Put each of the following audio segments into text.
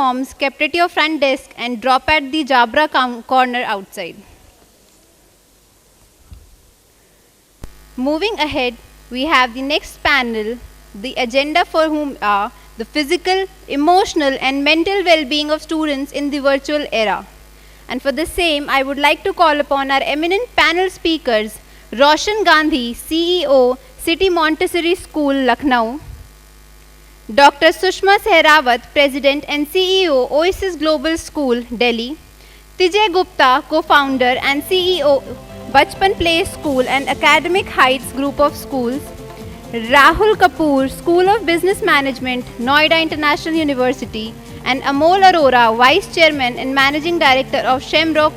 forms kept at your front desk and drop at the Jabra corner outside. Moving ahead, we have the next panel, the agenda for whom are the physical, emotional and mental well-being of students in the virtual era. And for the same, I would like to call upon our eminent panel speakers, Roshan Gandhi, CEO, City Montessori School, Lucknow; Dr. Sushma Sehrawat, President and CEO, Oasis Global School, Delhi; Tijay Gupta, Co-founder and CEO, Bachpan Play School and Academic Heights Group of Schools; Rahul Kapoor, School of Business Management, Noida International University; and Amol Arora, Vice Chairman and Managing Director of Shamrock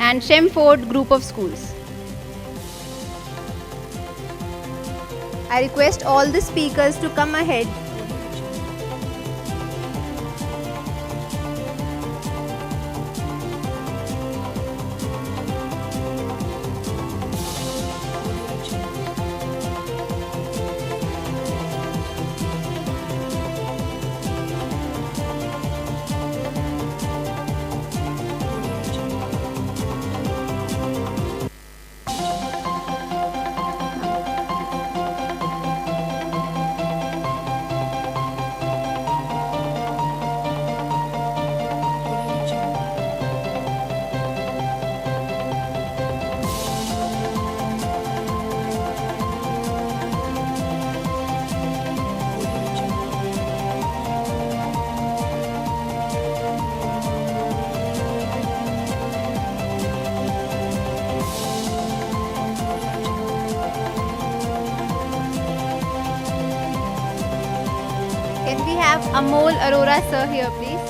and Shamford Group of Schools. I request all the speakers to come ahead. Can we have Amol Arora sir here, please?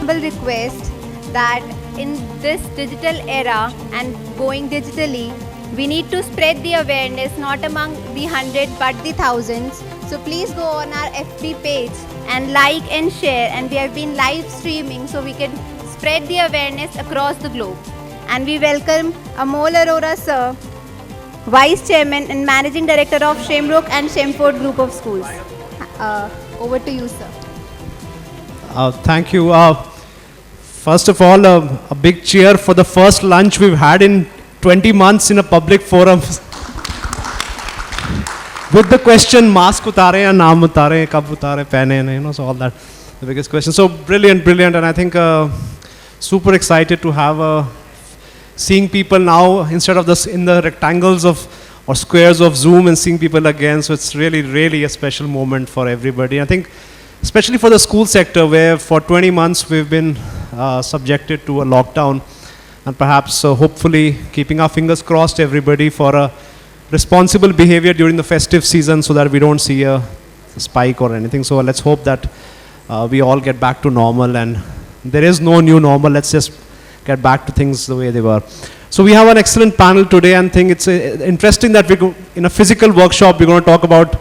Humble request that in this digital era and going digitally, we need to spread the awareness not among the 100 but the thousands. So please go on our FB page and like and share, and we have been live streaming so we can spread the awareness across the globe. And we welcome Amol Arora sir, Vice Chairman and Managing Director of Shamrock and Shamford Group of Schools. Over to you, sir. Thank you. First of all, a big cheer for the first lunch we've had in 20 months in a public forum. With the question, mask utare ya naam utare, kab utare, pehne, so all that, the biggest question. So brilliant, and I think super excited to have seeing people now instead of this in the rectangles of or squares of Zoom and seeing people again. So it's really a special moment for everybody. I think especially for the school sector, where for 20 months we've been subjected to a lockdown, and perhaps hopefully keeping our fingers crossed, everybody, for a responsible behavior during the festive season so that we don't see a spike or anything. So let's hope that we all get back to normal, and there is no new normal. Let's just get back to things the way they were. So we have an excellent panel today, and I think it's interesting that we go in a physical workshop. We're going to talk about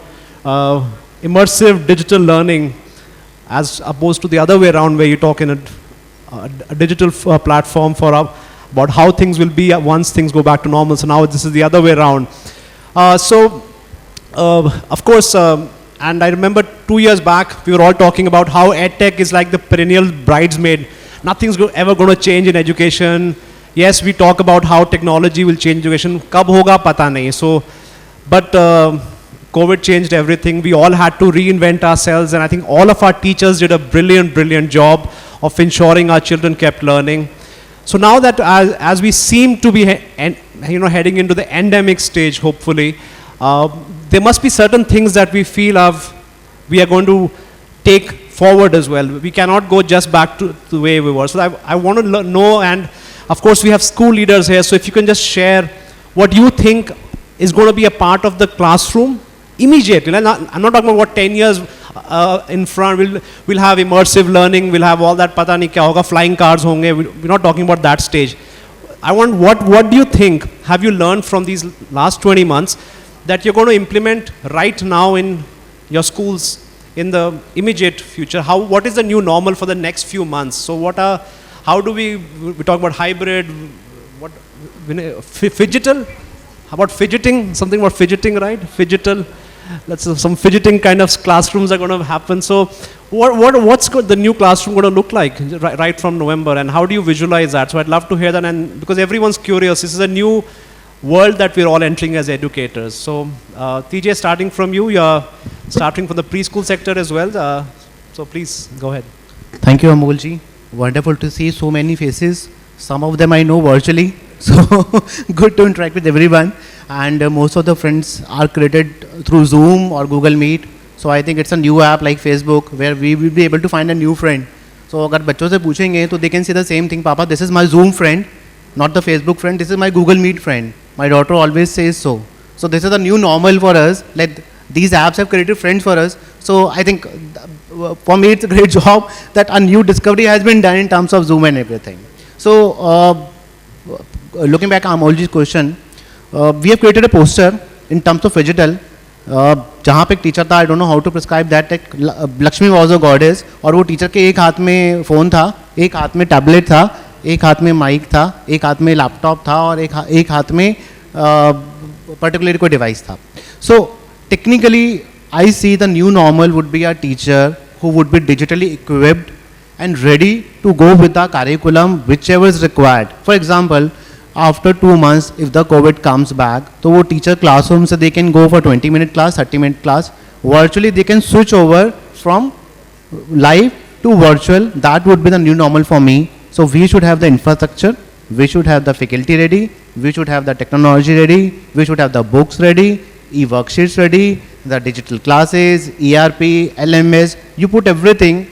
immersive digital learning, as opposed to the other way around, where you talk in a digital platform for about how things will be once things go back to normal. So now this is the other way around. Of course, and I remember 2 years back, we were all talking about how EdTech is like the perennial bridesmaid. Nothing's ever going to change in education. Yes, we talk about how technology will change education. Kab hoga pata nahi. So, but COVID changed everything. We all had to reinvent ourselves, and I think all of our teachers did a brilliant job of ensuring our children kept learning. So now that as we seem to be heading into the endemic stage, hopefully, there must be certain things that we feel we are going to take forward as well. We cannot go just back to the way we were. So I want to know, and of course we have school leaders here, so if you can just share what you think is going to be a part of the classroom immediately. I'm not talking about what 10 years in front, we'll have immersive learning, we'll have all that, pata nahi kya hoga, flying cars honge. We're not talking about that stage. I want, what do you think, have you learned from these last 20 months that you're going to implement right now in your schools in the immediate future? What is the new normal for the next few months? So how do we talk about hybrid, what, fidgetal? How about fidgeting? Something about fidgeting, right? Fidgetal. Some fidgeting kind of classrooms are going to happen. So what's the new classroom going to look like right from November, and how do you visualize that? So I'd love to hear that, and because everyone's curious, this is a new world that we're all entering as educators. So TJ, starting from you, you're starting from the preschool sector as well. So please go ahead. Thank you, Amolji. Wonderful to see so many faces. Some of them I know virtually, so good to interact with everyone. And most of the friends are created through Zoom or Google Meet. So I think it's a new app like Facebook where we will be able to find a new friend. So अगर बच्चों से पूछेंगे तो they can say the same thing. Papa, this is my Zoom friend, not the Facebook friend. This is my Google Meet friend. My daughter always says so. So this is the new normal for us. Like these apps have created friends for us. So I think for me it's a great job that a new discovery has been done in terms of Zoom and everything. So looking back at Amolji's question, we have created a poster in terms of digital. जहाँ पे एक teacher था, I don't know how to prescribe that, Lakshmi was a goddess, और वो teacher के एक हाथ में फ़ोन था, एक हाथ में टैबलेट था, एक हाथ में माइक था, एक हाथ में लैपटॉप था, और एक हाथ में पर्टिकुलर कोई डिवाइस था. So technically I see the new normal would be a teacher who would be digitally equipped and ready to go with the curriculum whichever is required. For example, after 2 months, if the COVID comes back, so wo teacher classroom se they can go for 20-minute class, 30-minute class. Virtually they can switch over from live to virtual. That would be the new normal for me. So we should have the infrastructure, we should have the faculty ready, we should have the technology ready, we should have the books ready, e-worksheets ready, the digital classes, ERP, LMS, you put everything.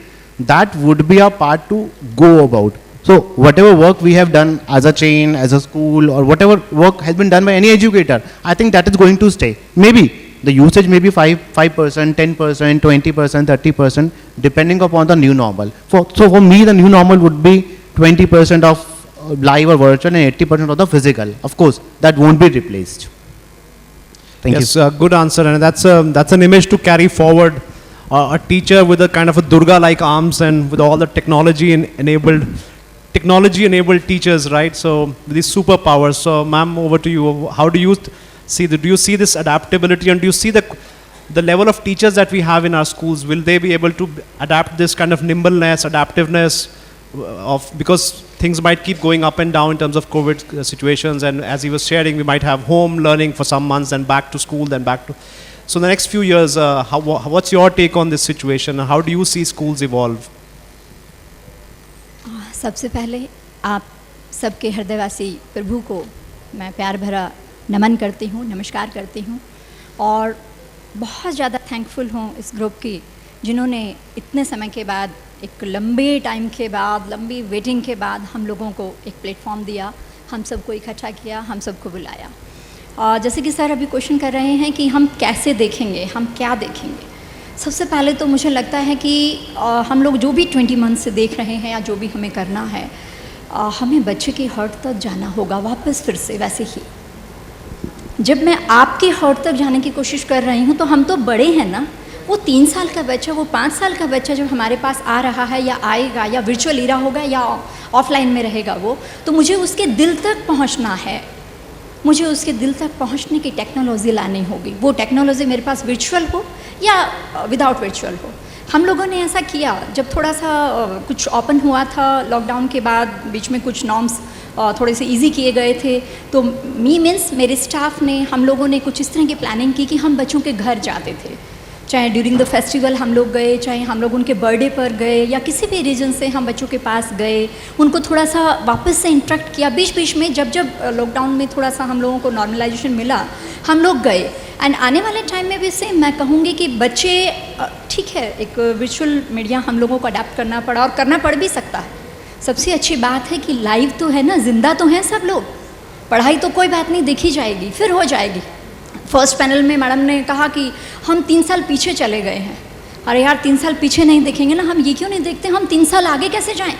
That would be a part to go about. So whatever work we have done as a chain, as a school, or whatever work has been done by any educator, I think that is going to stay. Maybe the usage may be 5%, 10%, 20%, 30%, depending upon the new normal. So for me, the new normal would be 20% of live or virtual and 80% of the physical. Of course, that won't be replaced. Thank you. Yes, good answer, and that's an image to carry forward. A teacher with a kind of a Durga-like arms and with all the technology-enabled teachers, right? So with these superpowers. So, ma'am, over to you. How do you see do you see this adaptability, and do you see the level of teachers that we have in our schools? Will they be able to adapt this kind of nimbleness, adaptiveness, because things might keep going up and down in terms of COVID situations, and as he was sharing, we might have home learning for some months and back to school, then back to. So the next few years, what's your take on this situation? How do you see schools evolve? सबसे पहले आप सबके हृदयवासी प्रभु को मैं प्यार भरा नमन करती हूँ, नमस्कार करती हूँ, और बहुत ज़्यादा थैंकफुल हूँ इस ग्रुप की जिन्होंने इतने समय के बाद, एक लंबे टाइम के बाद, लंबी वेटिंग के बाद हम लोगों को एक प्लेटफॉर्म दिया, हम सबको इकट्ठा किया, हम सबको बुलाया. जैसे कि सर अभी क्वेश्चन कर रहे हैं कि हम कैसे देखेंगे, हम क्या देखेंगे. सबसे पहले तो मुझे लगता है कि हम लोग जो भी 20 मंथ से देख रहे हैं या जो भी हमें करना है, हमें बच्चे की हर्ट तक जाना होगा वापस फिर से वैसे ही. जब मैं आपकी हर्ट तक जाने की कोशिश कर रही हूँ तो हम तो बड़े हैं ना. वो 3 साल का बच्चा, वो 5 साल का बच्चा जब हमारे पास आ रहा है या आएगा या वर्चुअल इरा होगा या ऑफलाइन में रहेगा वो, तो मुझे उसके दिल तक पहुँचना है. मुझे उसके दिल तक पहुंचने की टेक्नोलॉजी लानी होगी. वो टेक्नोलॉजी मेरे पास वर्चुअल हो या विदाउट वर्चुअल हो. हम लोगों ने ऐसा किया जब थोड़ा सा कुछ ओपन हुआ था लॉकडाउन के बाद, बीच में कुछ नॉर्म्स थोड़े से इजी किए गए थे, तो मीन्स मेरे स्टाफ ने, हम लोगों ने कुछ इस तरह की प्लानिंग की कि हम बच्चों के घर जाते थे. चाहे ड्यूरिंग द फेस्टिवल हम लोग गए, चाहे हम लोग उनके बर्थडे पर गए, या किसी भी रीजन से हम बच्चों के पास गए, उनको थोड़ा सा वापस से इंटरेक्ट किया. बीच बीच में जब जब लॉकडाउन में थोड़ा सा हम लोगों को नॉर्मलाइजेशन मिला, हम लोग गए. एंड आने वाले टाइम में भी सेम मैं कहूँगी कि बच्चे, ठीक है, एक वर्चुअल मीडिया हम लोगों को अडेप्ट करना पड़ा और करना पड़ भी सकता है. सबसे अच्छी बात है कि लाइव तो है ना, जिंदा तो हैं सब लोग. पढ़ाई तो कोई बात नहीं, देखी जाएगी, फिर हो जाएगी. फर्स्ट पैनल में मैडम ने कहा कि हम 3 साल पीछे चले गए हैं. अरे यार 3 साल पीछे नहीं देखेंगे ना, हम ये क्यों नहीं देखते, हम 3 साल आगे कैसे जाएं.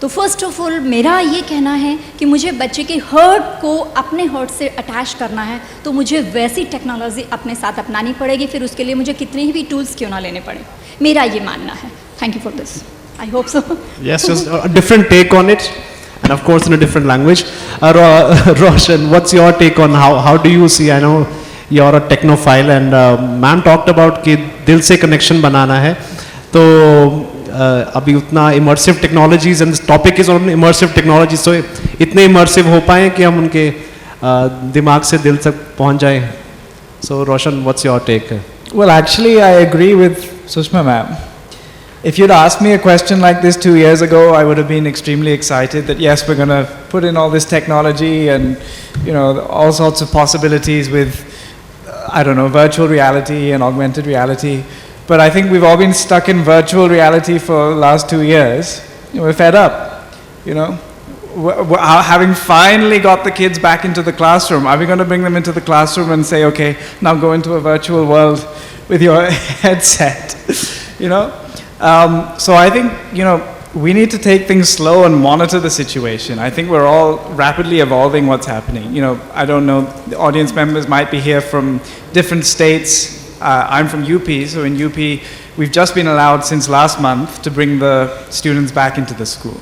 तो फर्स्ट ऑफ ऑल मेरा ये कहना है कि मुझे बच्चे के हर्ट को अपने हर्ट से अटैच करना है, तो मुझे वैसी टेक्नोलॉजी अपने साथ अपनानी पड़ेगी, फिर उसके लिए मुझे कितने भी टूल्स क्यों ना लेने पड़े। मेरा ये मानना है। Thank you for this. I hope so. Yes, just a different take on it, and of course in a different language. Roshan, what's your take on how do you see? I know you're a technophile, and ma'am talked about कि दिल से connection बनाना है, तो अभी उतना immersive technologies, and this topic is on immersive technologies, so इतने immersive हो पाए कि हम उनके दिमाग से दिल तक पहुंच जाएं. So Roshan, what's your take? Well, actually, I agree with Sushma ma'am. If you'd asked me a question like this 2 years ago, I would have been extremely excited that yes, we're going to put in all this technology and, you know, all sorts of possibilities with, I don't know, virtual reality and augmented reality. But I think we've all been stuck in virtual reality for the last 2 years. We're fed up, you know. Having finally got the kids back into the classroom, are we going to bring them into the classroom and say, okay, now go into a virtual world with your headset, you know? So I think, you know, we need to take things slow and monitor the situation. I think we're all rapidly evolving what's happening. You know, I don't know, the audience members might be here from different states. I'm from UP, so in UP, we've just been allowed since last month to bring the students back into the school.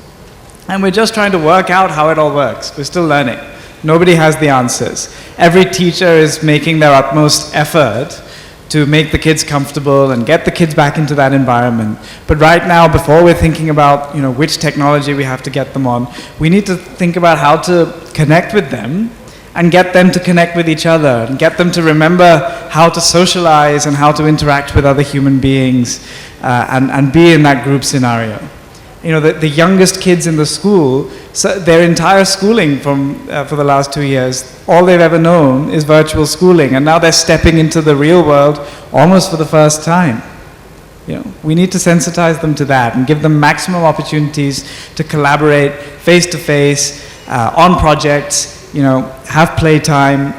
And we're just trying to work out how it all works. We're still learning. Nobody has the answers. Every teacher is making their utmost effort to make the kids comfortable and get the kids back into that environment. But right now, before we're thinking about, you know, which technology we have to get them on, we need to think about how to connect with them and get them to connect with each other and get them to remember how to socialize and how to interact with other human beings and be in that group scenario. You know, the youngest kids in the school, so their entire schooling for the last 2 years, all they've ever known is virtual schooling, and now they're stepping into the real world almost for the first time. You know, we need to sensitize them to that and give them maximum opportunities to collaborate face to face on projects. You know, have playtime,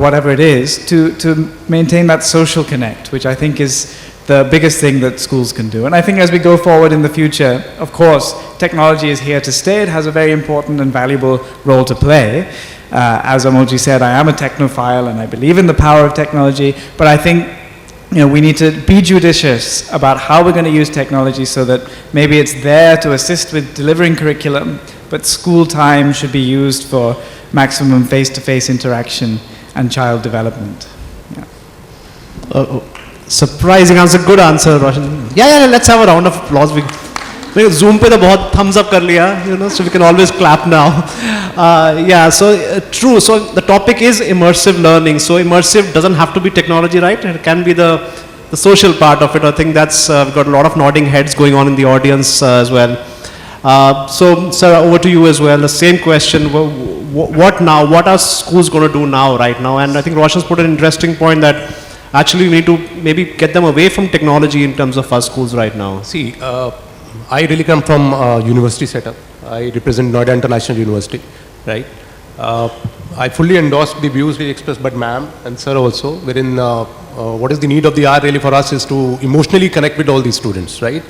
whatever it is, to maintain that social connect, which I think is the biggest thing that schools can do. And I think as we go forward in the future, of course, technology is here to stay. It has a very important and valuable role to play. As Amolji said, I am a technophile and I believe in the power of technology, but I think, you know, we need to be judicious about how we're going to use technology so that maybe it's there to assist with delivering curriculum, but school time should be used for maximum face-to-face interaction and child development. Yeah. Surprising answer, good answer, Roshan. Yeah, let's have a round of applause. Zoom पे तो बहुत thumbs up कर लिया, you know, so we can always clap now. Yeah, so true. So the topic is immersive learning. So immersive doesn't have to be technology, right? It can be the social part of it. I think that's we've got a lot of nodding heads going on in the audience as well. So, sir, over to you as well. The same question. What now? What are schools going to do now, right now? And I think Roshan's put an interesting point that actually we need to maybe get them away from technology in terms of our schools right now. See, I really come from university setup. I represent Noida International University, right? I fully endorse the views we expressed by ma'am and sir also, wherein what is the need of the hour really for us is to emotionally connect with all these students, right?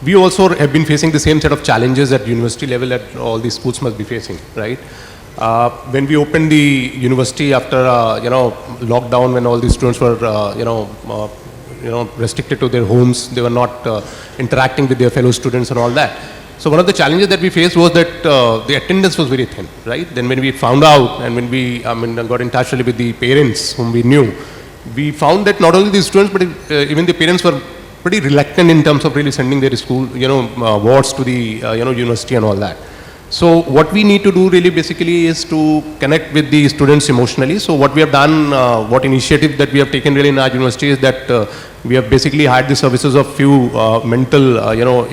We also have been facing the same set of challenges at university level that all these schools must be facing, right? When we opened the university after lockdown, when all the students were restricted to their homes, they were not interacting with their fellow students and all that. So one of the challenges that we faced was that the attendance was very thin, right? Then when we found out and when we got in touch really with the parents whom we knew, we found that not only the students but even the parents were pretty reluctant in terms of really sending their school wards to the university and all that. So what we need to do really basically is to connect with the students emotionally. So what we have done, what initiative that we have taken really in our university is that we have basically hired the services of few mental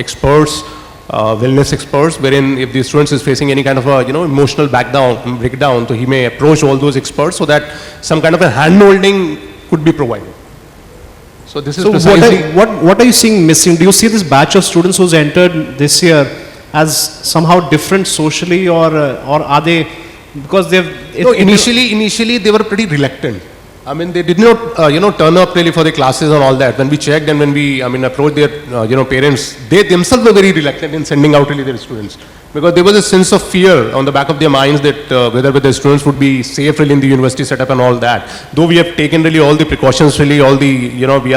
experts, wellness experts, wherein if the students is facing any kind of a emotional breakdown, so he may approach all those experts so that some kind of a hand-holding could be provided. So this is precisely what are you seeing missing? Do you see this batch of students who's entered this year as somehow different socially, or are they, because they've initially they were pretty reluctant. I mean, they did not, turn up really for the classes and all that. When we checked and when we, approached their, parents, they themselves were very reluctant in sending out really their students. Because there was a sense of fear on the back of their minds that whether the students would be safe really in the university setup and all that. Though we have taken really all the precautions, really all the, we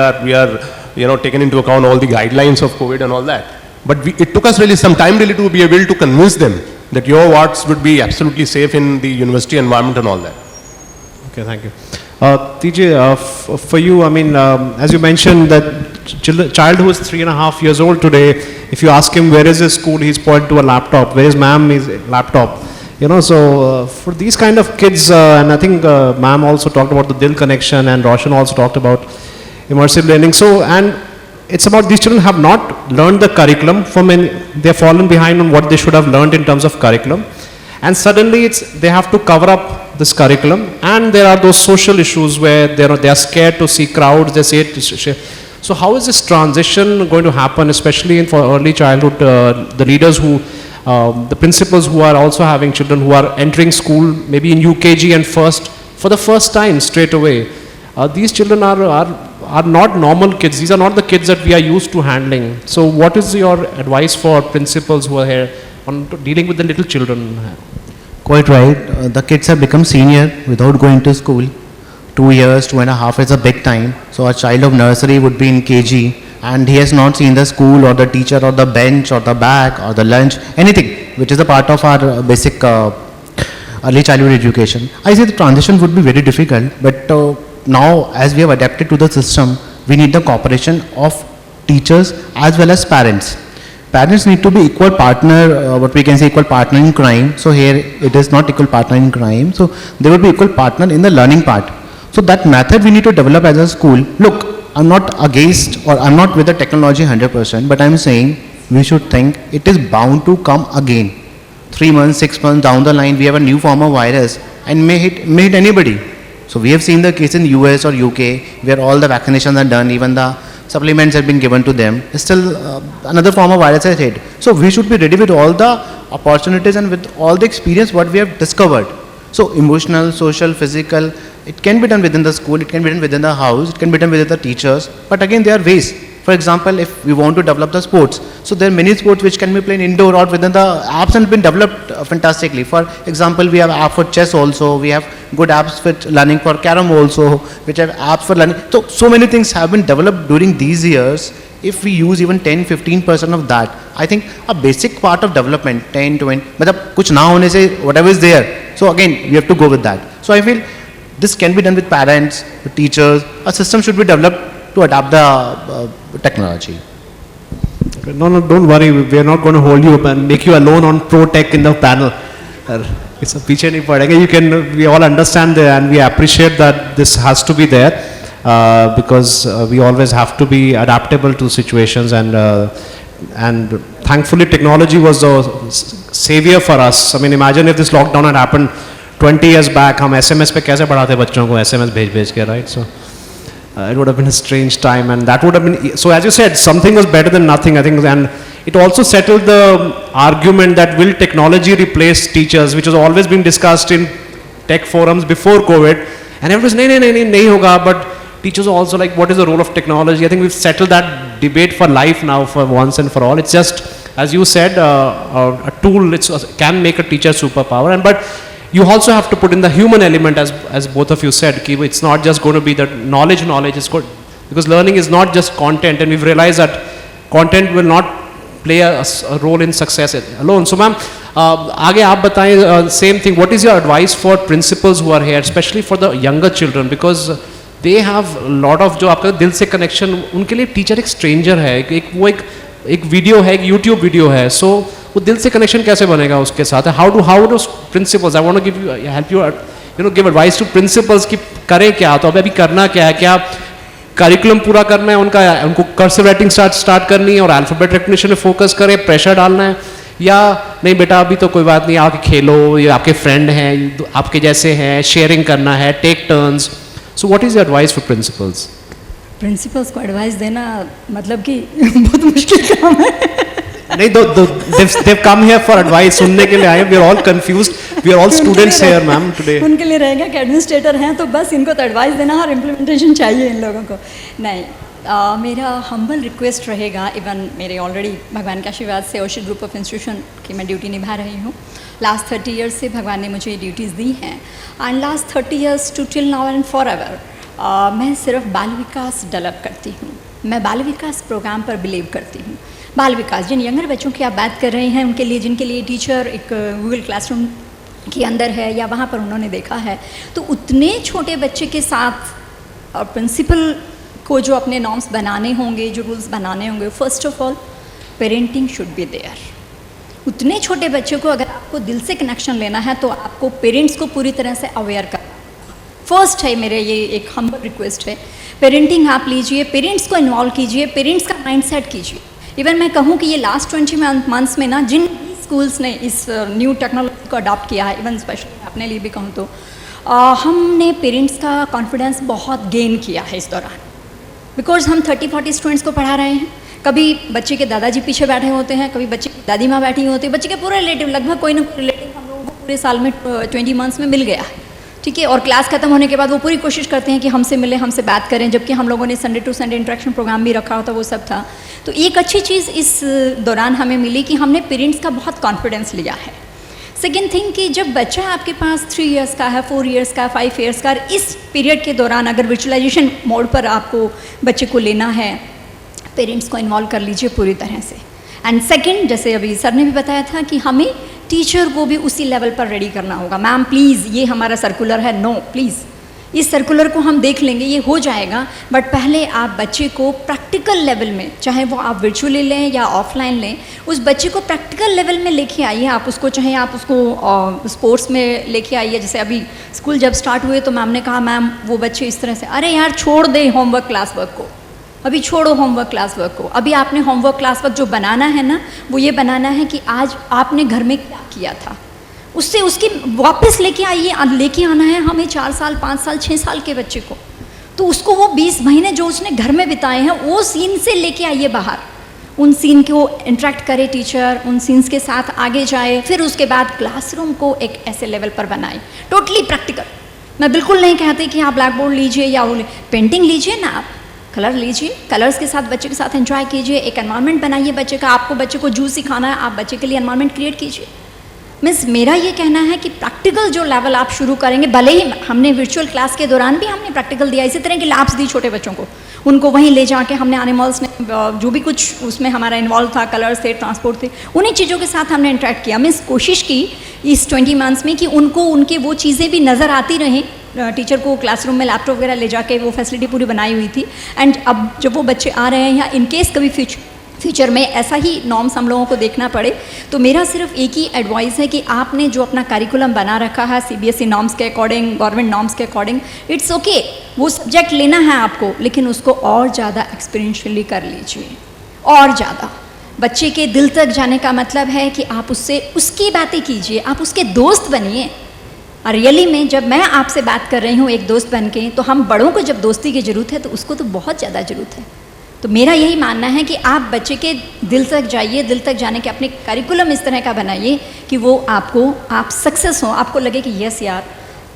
are, taken into account all the guidelines of COVID and all that. But it took us really some time really to be able to convince them that your wards would be absolutely safe in the university environment and all that. Okay, thank you. TJ, for you, I mean, as you mentioned, that child who is 3.5 years old today, if you ask him where is his school, he's pointing to a laptop. Where is ma'am? His laptop. So for these kind of kids, and I think ma'am also talked about the Dil connection, and Roshan also talked about immersive learning. So, and it's about these children have not learned the curriculum. They've fallen behind on what they should have learned in terms of curriculum. And suddenly they have to cover up this curriculum, and there are those social issues where they are scared to see crowds, they say so how is this transition going to happen, especially for early childhood, the leaders the principals who are also having children who are entering school, maybe in UKG and for the first time straight away. These children are not normal kids. These are not the kids that we are used to handling. So what is your advice for principals who are here on dealing with the little children? Quite right. The kids have become senior without going to school. 2 years, 2.5 is a big time. So a child of nursery would be in KG and he has not seen the school or the teacher or the bench or the bag or the lunch, anything which is a part of our basic early childhood education. I say the transition would be very difficult, but now as we have adapted to the system, we need the cooperation of teachers as well as parents. Parents need to be equal partner, what we can say equal partner in crime. So here it is not equal partner in crime. So they would be equal partner in the learning part. So that method we need to develop as a school. Look, I'm not against or I'm not with the technology 100%, but I'm saying we should think it is bound to come again. 3 months, 6 months down the line, we have a new form of virus and may hit anybody. So we have seen the case in US or UK where all the vaccinations are done, even the supplements have been given to them. Still another form of virus has hit. So we should be ready with all the opportunities and with all the experience what we have discovered. So emotional, social, physical, it can be done within the school, it can be done within the house, it can be done within the teachers. But again, there are ways. For example, if we want to develop the sports, so there are many sports which can be played indoor or within the apps and been developed fantastically. For example, we have app for chess also, we have good apps for learning for carom also, which have apps for learning. So many things have been developed during these years. If we use even 10-15% of that, I think a basic part of development, 10-20, but kuch na hone se, whatever is there. So again, we have to go with that. So I feel this can be done with parents, with teachers. A system should be developed to adapt the technology. Okay, no, don't worry. We are not going to hold you up and make you alone on pro tech in the panel. It's a piche nahi padega. We all understand and we appreciate that this has to be there because we always have to be adaptable to situations and thankfully technology was the savior for us. I mean, imagine if this lockdown had happened 20 years back, हम SMS पे कैसे पढ़ाते बच्चों को SMS भेज के, right? So it would have been a strange time, and that would have been, so as you said, something was better than nothing, I think, and it also settled the argument that will technology replace teachers, which has always been discussed in tech forums before COVID, and everyone was, nahi hoga, but teachers are also like, what is the role of technology? I think we've settled that debate for life now, for once and for all. It's just, as you said, a tool, it can make a teacher superpower, but you also have to put in the human element, as both of you said. It's not just going to be the knowledge is good, because learning is not just content, and we've realized that content will not play a role in success alone. So ma'am, aage aap bataएं, same thing, what is your advice for principals who are here, especially for the younger children, because they have a lot of जो आपका दिल से connection, उनके लिए teacher एक stranger है, एक video है, एक YouTube वीडियो है, so वो दिल से कनेक्शन कैसे बनेगा उसके साथ? How do principals? I want to help you give advice to principals कि करें क्या? तो अभी करना क्या है? क्या करिकुलम पूरा करना है उनको कर्सिव राइटिंग स्टार्ट करनी है और अल्फाबेट रिकग्निशन में फोकस करें, प्रेशर डालना है, या नहीं बेटा अभी तो कोई बात नहीं, आके खेलो, ये आपके फ्रेंड हैं, आपके जैसे हैं, शेयरिंग करना है, take turns. So what is your advice for principals? Principals को एडवाइस देना मतलब कि बहुत मुश्किल काम है. नहीं, they've come here for advice, सुनने के लिए आए. We are all confused. We are all कि उनके students लिए here, ma'am, today. उनके लिए रहेगा कि एडमिनिस्ट्रेटर हैं तो बस इनको तो एडवाइस देना और इम्प्लीमेंटेशन चाहिए इन लोगों को। नहीं, मेरा हम्बल रिक्वेस्ट रहेगा, इवन मेरे ऑलरेडी भगवान के आशीर्वाद से ओशी ग्रुप ऑफ इंस्टीट्यूशन की मैं ड्यूटी निभा रही हूँ। लास्ट 30 ईयर्स से भगवान ने मुझे ड्यूटीज़ दी हैं and last 30 years to till now and forever मैं सिर्फ बाल विकास डेवलप करती हूँ। मैं बाल विकास प्रोग्राम पर बिलीव करती हूँ। बाल विकास, जिन यंगर बच्चों की आप बात कर रहे हैं उनके लिए, जिनके लिए टीचर एक गूगल क्लासरूम के अंदर है या वहाँ पर उन्होंने देखा है, तो उतने छोटे बच्चे के साथ प्रिंसिपल को जो अपने नॉर्म्स बनाने होंगे, जो रूल्स बनाने होंगे, first of all parenting should be there. उतने छोटे बच्चे को अगर आपको दिल से कनेक्शन लेना है तो आपको पेरेंट्स को पूरी तरह से अवेयर करना। फर्स्ट है मेरे ये एक हम्बल रिक्वेस्ट है, पेरेंटिंग आप लीजिए, पेरेंट्स को इन्वॉल्व कीजिए, पेरेंट्स का माइंडसेट कीजिए। इवन मैं कहूँ कि ये लास्ट 20 मंथ्स में ना जिन स्कूल्स ने इस न्यू टेक्नोलॉजी को अडॉप्ट किया है, इवन स्पेशली अपने लिए भी कहूँ तो हमने पेरेंट्स का कॉन्फिडेंस बहुत गेन किया है इस दौरान, बिकॉज हम 30-40 स्टूडेंट्स को पढ़ा रहे हैं। कभी बच्चे के दादाजी पीछे बैठे होते हैं, कभी बच्चे की दादी माँ बैठी होती है, बच्चे के पूरे रिलेटिव, लगभग कोई ना कोई रिलेटिव हम लोगों को पूरे साल में 20 मंथ्स में मिल गया है, ठीक है। और क्लास खत्म होने के बाद वो पूरी कोशिश करते हैं कि हमसे मिले, हमसे बात करें, जबकि हम लोगों ने Sunday to Sunday interaction programme भी रखा होता, वो सब था। तो एक अच्छी चीज़ इस दौरान हमें मिली कि हमने पेरेंट्स का बहुत कॉन्फिडेंस लिया है। सेकेंड थिंग कि जब बच्चा आपके पास 3 इयर्स का है, 4 इयर्स का, 5 इयर्स का, इस पीरियड के दौरान अगर वर्चुअलाइजेशन मोड पर आपको बच्चे को लेना है, पेरेंट्स को इन्वॉल्व कर लीजिए पूरी तरह से। एंड सेकेंड, जैसे अभी सर ने भी बताया था कि हमें टीचर को भी उसी लेवल पर रेडी करना होगा। मैम प्लीज़, ये हमारा सर्कुलर है, नो प्लीज़, इस सर्कुलर को हम देख लेंगे, ये हो जाएगा, बट पहले आप बच्चे को प्रैक्टिकल लेवल में, चाहे वो आप वर्चुअली लें या ऑफलाइन लें, उस बच्चे को प्रैक्टिकल लेवल में लेके आइए। आप उसको, चाहे आप उसको स्पोर्ट्स में लेके आइए। जैसे अभी स्कूल जब स्टार्ट हुए तो मैम ने कहा, मैम वो बच्चे इस तरह से, अरे यार छोड़ दे होमवर्क क्लास वर्क को, अभी छोड़ो होमवर्क क्लास वर्क को, अभी आपने होमवर्क क्लास वर्क जो बनाना है ना, वो ये बनाना है कि आज आपने घर में क्या किया था, उससे उसकी वापस लेके आइए। लेके आना है हमें 4 साल, 5 साल, 6 साल के बच्चे को, तो उसको वो 20 महीने जो उसने घर में बिताए हैं वो सीन से लेके आइए बाहर, उन सीन को इंटरेक्ट करे टीचर, उन सीन्स के साथ आगे जाए, फिर उसके बाद क्लासरूम को एक ऐसे लेवल पर बनाए, टोटली प्रैक्टिकल। मैं बिल्कुल नहीं कहती कि आप ब्लैक बोर्ड लीजिए या वो पेंटिंग लीजिए ना, आप कलर लीजिए, कलर्स के साथ बच्चे के साथ एंजॉय कीजिए, एक एनवायरनमेंट बनाइए बच्चे का। आपको बच्चे को जूस सिखाना है, आप बच्चे के लिए एनवायरनमेंट क्रिएट कीजिए। मीन्स मेरा ये कहना है कि प्रैक्टिकल जो लेवल आप शुरू करेंगे, भले ही हमने वर्चुअल क्लास के दौरान भी हमने प्रैक्टिकल दिया, इसी तरह की लैब्स दी छोटे बच्चों को, उनको वहीं ले जाके हमने एनिमल्स में जो भी कुछ उसमें हमारा इन्वॉल्व था, कलर्स थे, ट्रांसपोर्ट थे, उन्हीं चीज़ों के साथ हमने इंटरेक्ट किया। मीन्स कोशिश की इस 20 मंथ्स में कि उनको उनके वो चीज़ें भी नज़र आती रहें। टीचर को क्लासरूम में लैपटॉप वगैरह ले जाके वो फैसिलिटी पूरी बनाई हुई थी। एंड अब जब वो बच्चे आ रहे हैं या इनकेस कभी फ्यूचर में ऐसा ही नॉर्म्स हम लोगों को देखना पड़े, तो मेरा सिर्फ एक ही एडवाइस है कि आपने जो अपना करिकुलम बना रखा है CBSE नॉर्म्स के अकॉर्डिंग, गवर्नमेंट नॉर्म्स के अकॉर्डिंग, इट्स ओके, वो सब्जेक्ट लेना है आपको, लेकिन उसको और ज़्यादा एक्सपीरियंशियली कर लीजिए, और ज़्यादा। बच्चे के दिल तक जाने का मतलब है कि आप उससे उसकी बातें कीजिए, आप उसके दोस्त बनिए। और रियली में जब मैं आपसे बात कर रही हूँ एक दोस्त बन के, तो हम बड़ों को जब दोस्ती की ज़रूरत है तो उसको तो बहुत ज़्यादा ज़रूरत है। तो मेरा यही मानना है कि आप बच्चे के दिल तक जाइए, दिल तक जाने के अपने करिकुलम इस तरह का बनाइए कि वो आप सक्सेस हो, आपको लगे कि यस यार,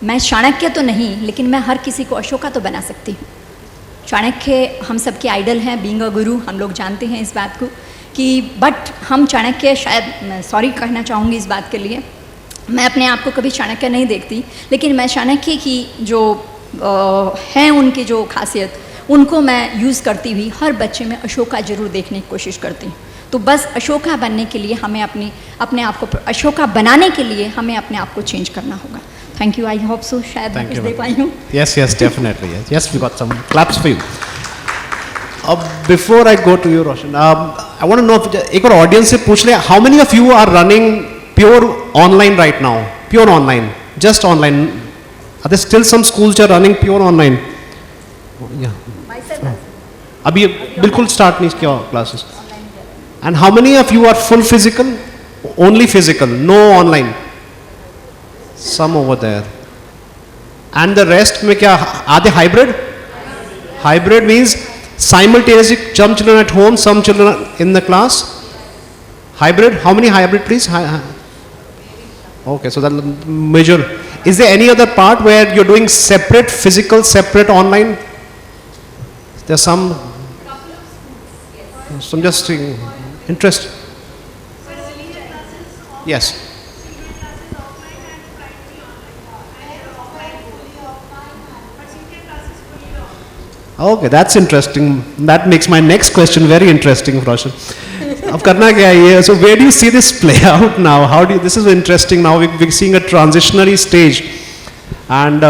मैं चाणक्य तो नहीं, लेकिन मैं हर किसी को अशोका तो बना सकती हूँ। चाणक्य हम सबके आइडल हैं, बीइंग अ गुरु, हम लोग जानते हैं इस बात को कि, बट हम चाणक्य, शायद मैं सॉरी कहना चाहूँगी इस बात के लिए, मैं अपने आप को कभी चाणक्य नहीं देखती, लेकिन मैं चाणक्य की जो हैं उनकी जो खासियत, उनको मैं यूज़ करती हुई हर बच्चे में अशोका जरूर देखने की कोशिश करती हूँ। तो बस अशोका बनने के लिए हमें अपने आप को, अशोका बनाने के लिए हमें अपने आप को चेंज करना होगा। Thank you, I hope so, शायद मैं कुछ दे पाई हूँ। Yes, yes, definitely. Yes, we got some claps for you. Before I go to you, Roshan, I want to know, एक और ऑडियंस से पूछ ले, how many of you are running pure online right now? Pure online, just online. Are there still some schools which are running pure online? Yeah. अभी बिल्कुल start नहीं किया classes. And how many of you are full physical? Only physical, no online. Some over there. And the rest में क्या, are they hybrid? Hybrid means simultaneously some children at home, some children in the class. Hybrid, how many hybrid please? Okay, so the major. Is there any other part where you're doing separate physical, separate online? There's some. Some just interest. Yes. Okay, that's interesting. That makes my next question very interesting, Roshan. अब करना क्या है ये? So where do you see this play out now? How do you, this is interesting now. We're seeing a transitionary stage, and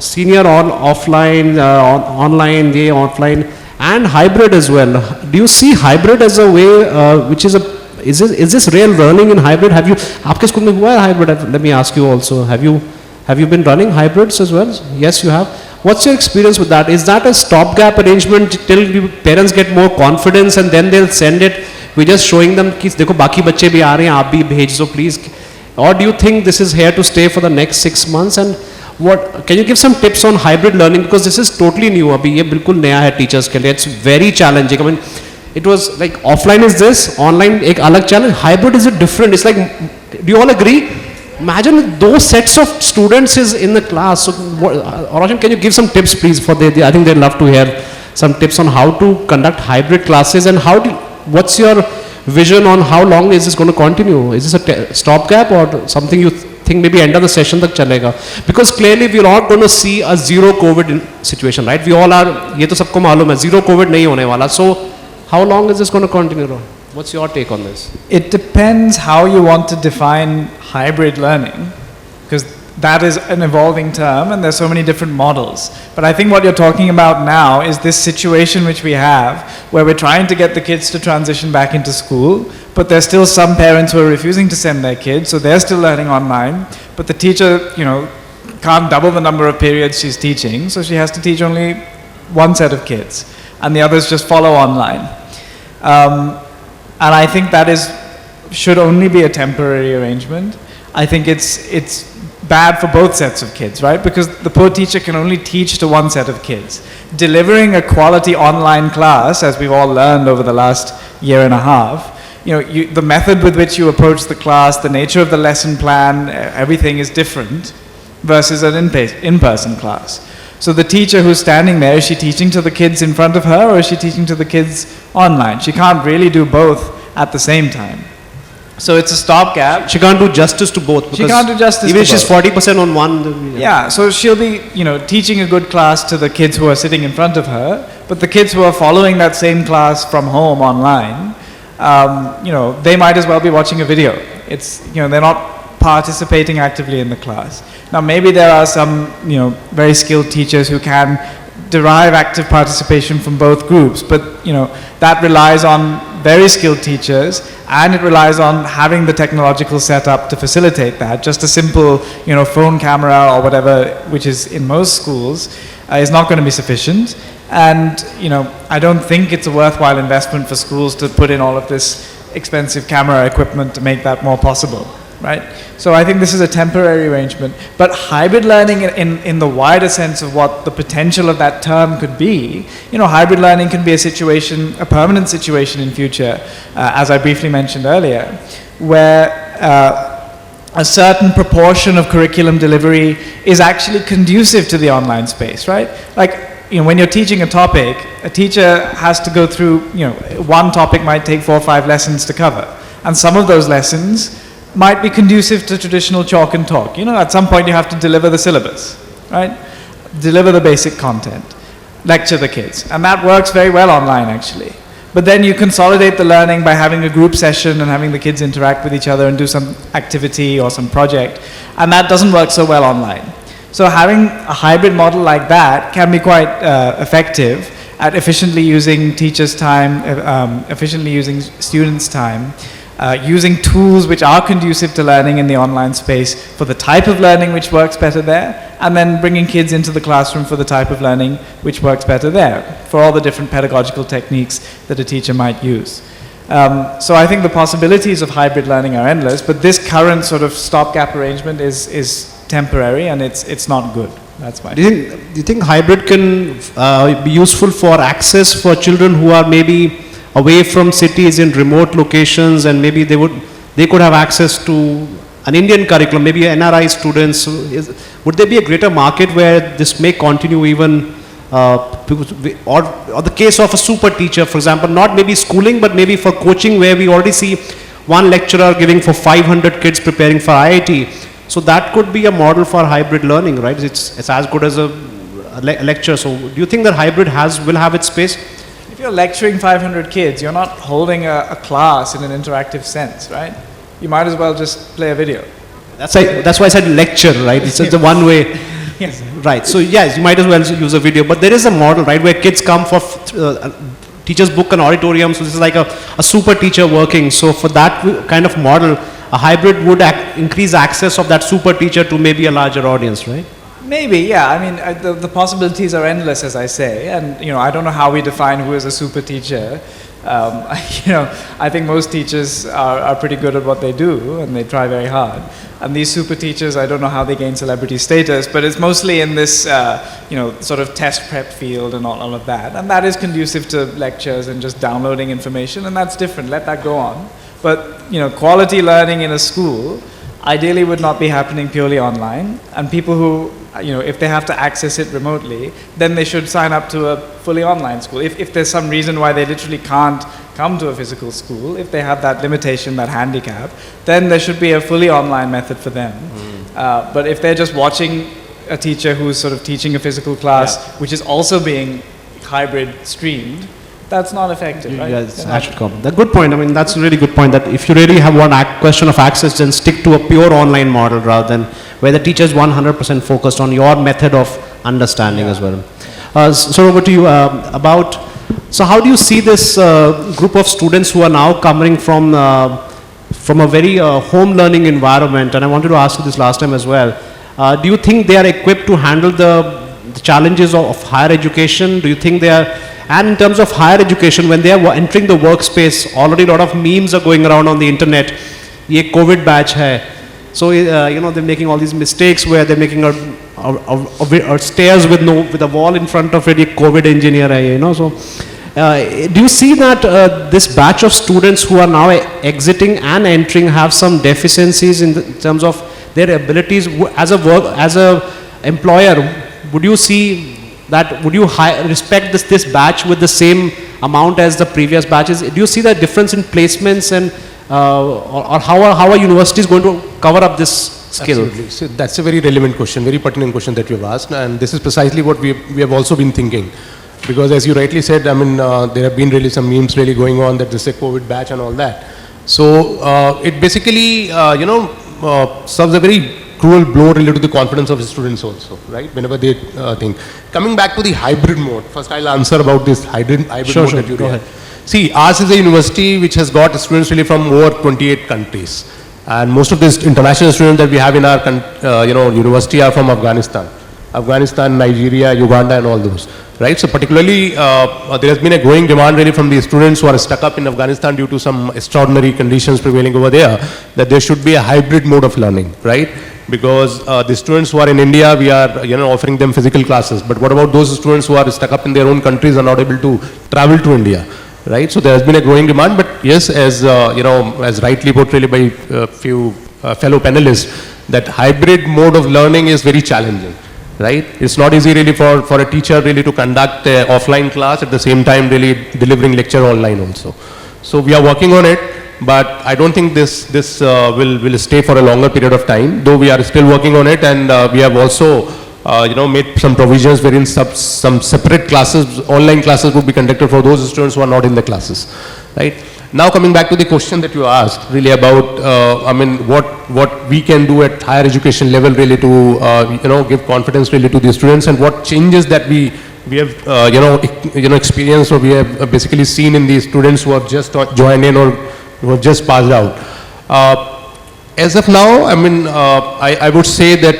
senior on offline, online, offline, and hybrid as well. Do you see hybrid as a way which is a is this real learning in hybrid? Have you आपके school में हुआ है hybrid? Let me ask you also. Have you been running hybrids as well? Yes, you have. What's your experience with that? Is that a stopgap arrangement till parents get more confidence and then they'll send it? We're just showing them कि देखो बाकी बच्चे भी आ रहे हैं, आप भी भेज दो please. Or do you think this is here to stay for the next 6 months? And what can you give some tips on hybrid learning, because this is totally new. अभी ये बिल्कुल नया है teachers के लिए. It's very challenging. I mean, it was like offline is this, online एक अलग challenge. Hybrid is it different? It's like, do you all agree? Imagine those sets of students is in the class. So, Roshan, can you give some tips, please? For I think they'd love to hear some tips on how to conduct hybrid classes, and what's your vision on how long is this going to continue? Is this a stopgap or something you think maybe end of the session tak chalega? Because clearly we're not going to see a zero COVID situation, right? We all are. ये तो सबको मालूम है, zero COVID नहीं होने वाला. So, how long is this going to continue? What's your take on this? It depends how you want to define hybrid learning, because that is an evolving term and there's so many different models. But I think what you're talking about now is this situation which we have where we're trying to get the kids to transition back into school, but there's still some parents who are refusing to send their kids, so they're still learning online, but the teacher, can't double the number of periods she's teaching, so she has to teach only one set of kids and the others just follow online. And I think that should only be a temporary arrangement. I think it's bad for both sets of kids, right? Because the poor teacher can only teach to one set of kids. Delivering a quality online class, as we've all learned over the last year and a half, the method with which you approach the class, the nature of the lesson plan, everything is different versus an in-person class. So the teacher who's standing there, is she teaching to the kids in front of her or is she teaching to the kids online? She can't really do both at the same time. So it's a stopgap. She can't do justice to both. She can't do justice even to if she's both. 40% on one. Yeah, so she'll be, teaching a good class to the kids who are sitting in front of her, but the kids who are following that same class from home online, they might as well be watching a video. It's, they're not participating actively in the class. Now maybe there are some, very skilled teachers who can derive active participation from both groups, but that relies on very skilled teachers, and it relies on having the technological setup to facilitate that. Just a simple, phone camera or whatever, which is in most schools, is not going to be sufficient. And I don't think it's a worthwhile investment for schools to put in all of this expensive camera equipment to make that more possible. Right? So I think this is a temporary arrangement. But hybrid learning in the wider sense of what the potential of that term could be, hybrid learning can be a permanent situation in future, as I briefly mentioned earlier, where a certain proportion of curriculum delivery is actually conducive to the online space, right? Like, when you're teaching a topic, a teacher has to go through, one topic might take 4 or 5 lessons to cover. And some of those lessons might be conducive to traditional chalk and talk. At some point you have to deliver the syllabus, right? Deliver the basic content, lecture the kids. And that works very well online, actually. But then you consolidate the learning by having a group session and having the kids interact with each other and do some activity or some project. And that doesn't work so well online. So having a hybrid model like that can be quite effective at efficiently using teachers' time, efficiently using students' time, using tools which are conducive to learning in the online space for the type of learning which works better there, and then bringing kids into the classroom for the type of learning which works better there, for all the different pedagogical techniques that a teacher might use. So I think the possibilities of hybrid learning are endless, but this current sort of stopgap arrangement is temporary and it's not good. That's why. Do you think hybrid can be useful for access for children who are maybe away from cities in remote locations, and maybe they could have access to an Indian curriculum, maybe NRI students, would there be a greater market where this may continue even, or the case of a super teacher, for example, not maybe schooling, but maybe for coaching, where we already see one lecturer giving for 500 kids preparing for IIT. So that could be a model for hybrid learning, right? It's as good as a lecture. So do you think that hybrid will have its space? If you're lecturing 500 kids, you're not holding a class in an interactive sense, right? You might as well just play a video. That's why I said lecture, right? It's a one way. Yes. Right. So yes, you might as well use a video. But there is a model, right, where kids come for teachers book an auditorium. So this is like a super teacher working. So for that kind of model, a hybrid would increase access of that super teacher to maybe a larger audience, right? Maybe, yeah. I mean, the possibilities are endless, as I say. And, I don't know how we define who is a super teacher. I think most teachers are pretty good at what they do, and they try very hard. And these super teachers, I don't know how they gain celebrity status, but it's mostly in this, sort of test prep field and all of that. And that is conducive to lectures and just downloading information, and that's different. Let that go on. But, quality learning in a school ideally would not be happening purely online. And people who, if they have to access it remotely, then they should sign up to a fully online school. If there's some reason why they literally can't come to a physical school, if they have that limitation, that handicap, then there should be a fully online method for them. But if they're just watching a teacher who's sort of teaching a physical class, which is also being hybrid streamed, that's not effective, right? Yes, I should comment. That's a good point. I mean, that's a really good point, that if you really have one question of access, then stick to a pure online model rather than where the teacher is 100% focused on your method of understanding as well. So over to you so how do you see this group of students who are now coming from a very home learning environment? And I wanted to ask you this last time as well. Do you think they are equipped to handle the challenges of higher education? Do you think they are, and in terms of higher education, when they are entering the workspace, already a lot of memes are going around on the internet. Ye COVID batch hai. So they're making all these mistakes where they're making a stairs with a wall in front of it. Ye COVID engineer hai, So do you see that this batch of students who are now exiting and entering have some deficiencies in terms of their abilities as a employer? Would you see that, would you respect this batch with the same amount as the previous batches? Do you see the difference in placements, and or how are universities going to cover up this skill? Absolutely. So that's a very relevant question, very pertinent question that you have asked, and this is precisely what we have also been thinking. Because as you rightly said, I mean, there have been really some memes really going on that this is a COVID batch and all that. So it basically, serves a very cruel blow related to the confidence of the students also, right? Whenever they think. Coming back to the hybrid mode, first I'll answer about this hybrid mode that you have. See, ours is a university which has got students really from over 28 countries. And most of these international students that we have in our university are from Afghanistan, Nigeria, Uganda and all those. Right, so particularly there has been a growing demand really from the students who are stuck up in Afghanistan due to some extraordinary conditions prevailing over there, that there should be a hybrid mode of learning, right? Because the students who are in India, we are offering them physical classes, but what about those students who are stuck up in their own countries and not able to travel to India, right? So there has been a growing demand, but yes, as as rightly put really by a few fellow panelists, that hybrid mode of learning is very challenging. Right? It's not easy really for a teacher really to conduct an offline class at the same time really delivering lecture online also. So we are working on it, but I don't think this will stay for a longer period of time, though we are still working on it, and we have also made some provisions wherein some separate classes, online classes would be conducted for those students who are not in the classes. Right? Now coming back to the question that you asked really about, what we can do at higher education level really to, give confidence really to the students, and what changes that we have, experienced, or we have basically seen in the students who have just joined in or who have just passed out. As of now, I would say that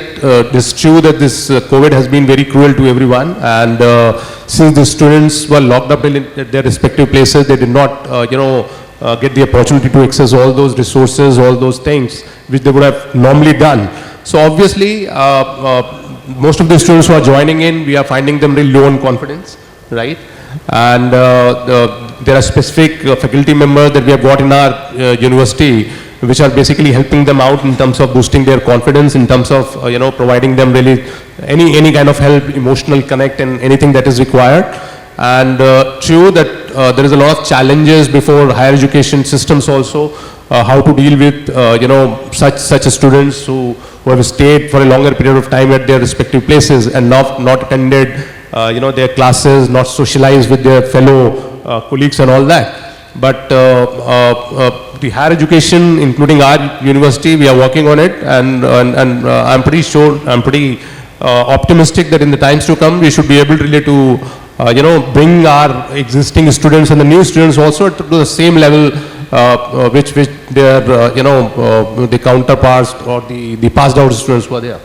it's true that this COVID has been very cruel to everyone, and since the students were locked up in their respective places, they did not, get the opportunity to access all those resources, all those things which they would have normally done. So obviously, most of the students who are joining in, we are finding them really low on confidence, right? And there are specific faculty members that we have got in our university which are basically helping them out in terms of boosting their confidence, in terms of providing them really any kind of help, emotional connect, and anything that is required. And true that there is a lot of challenges before higher education systems also, how to deal with such students who have stayed for a longer period of time at their respective places and not attended their classes, not socialized with their fellow colleagues and all that. But the higher education, including our university, we are working on it, and I'm pretty sure, I'm pretty optimistic that in the times to come, we should be able really to bring our existing students and the new students also to the same level which their the counterparts or the passed out students were there.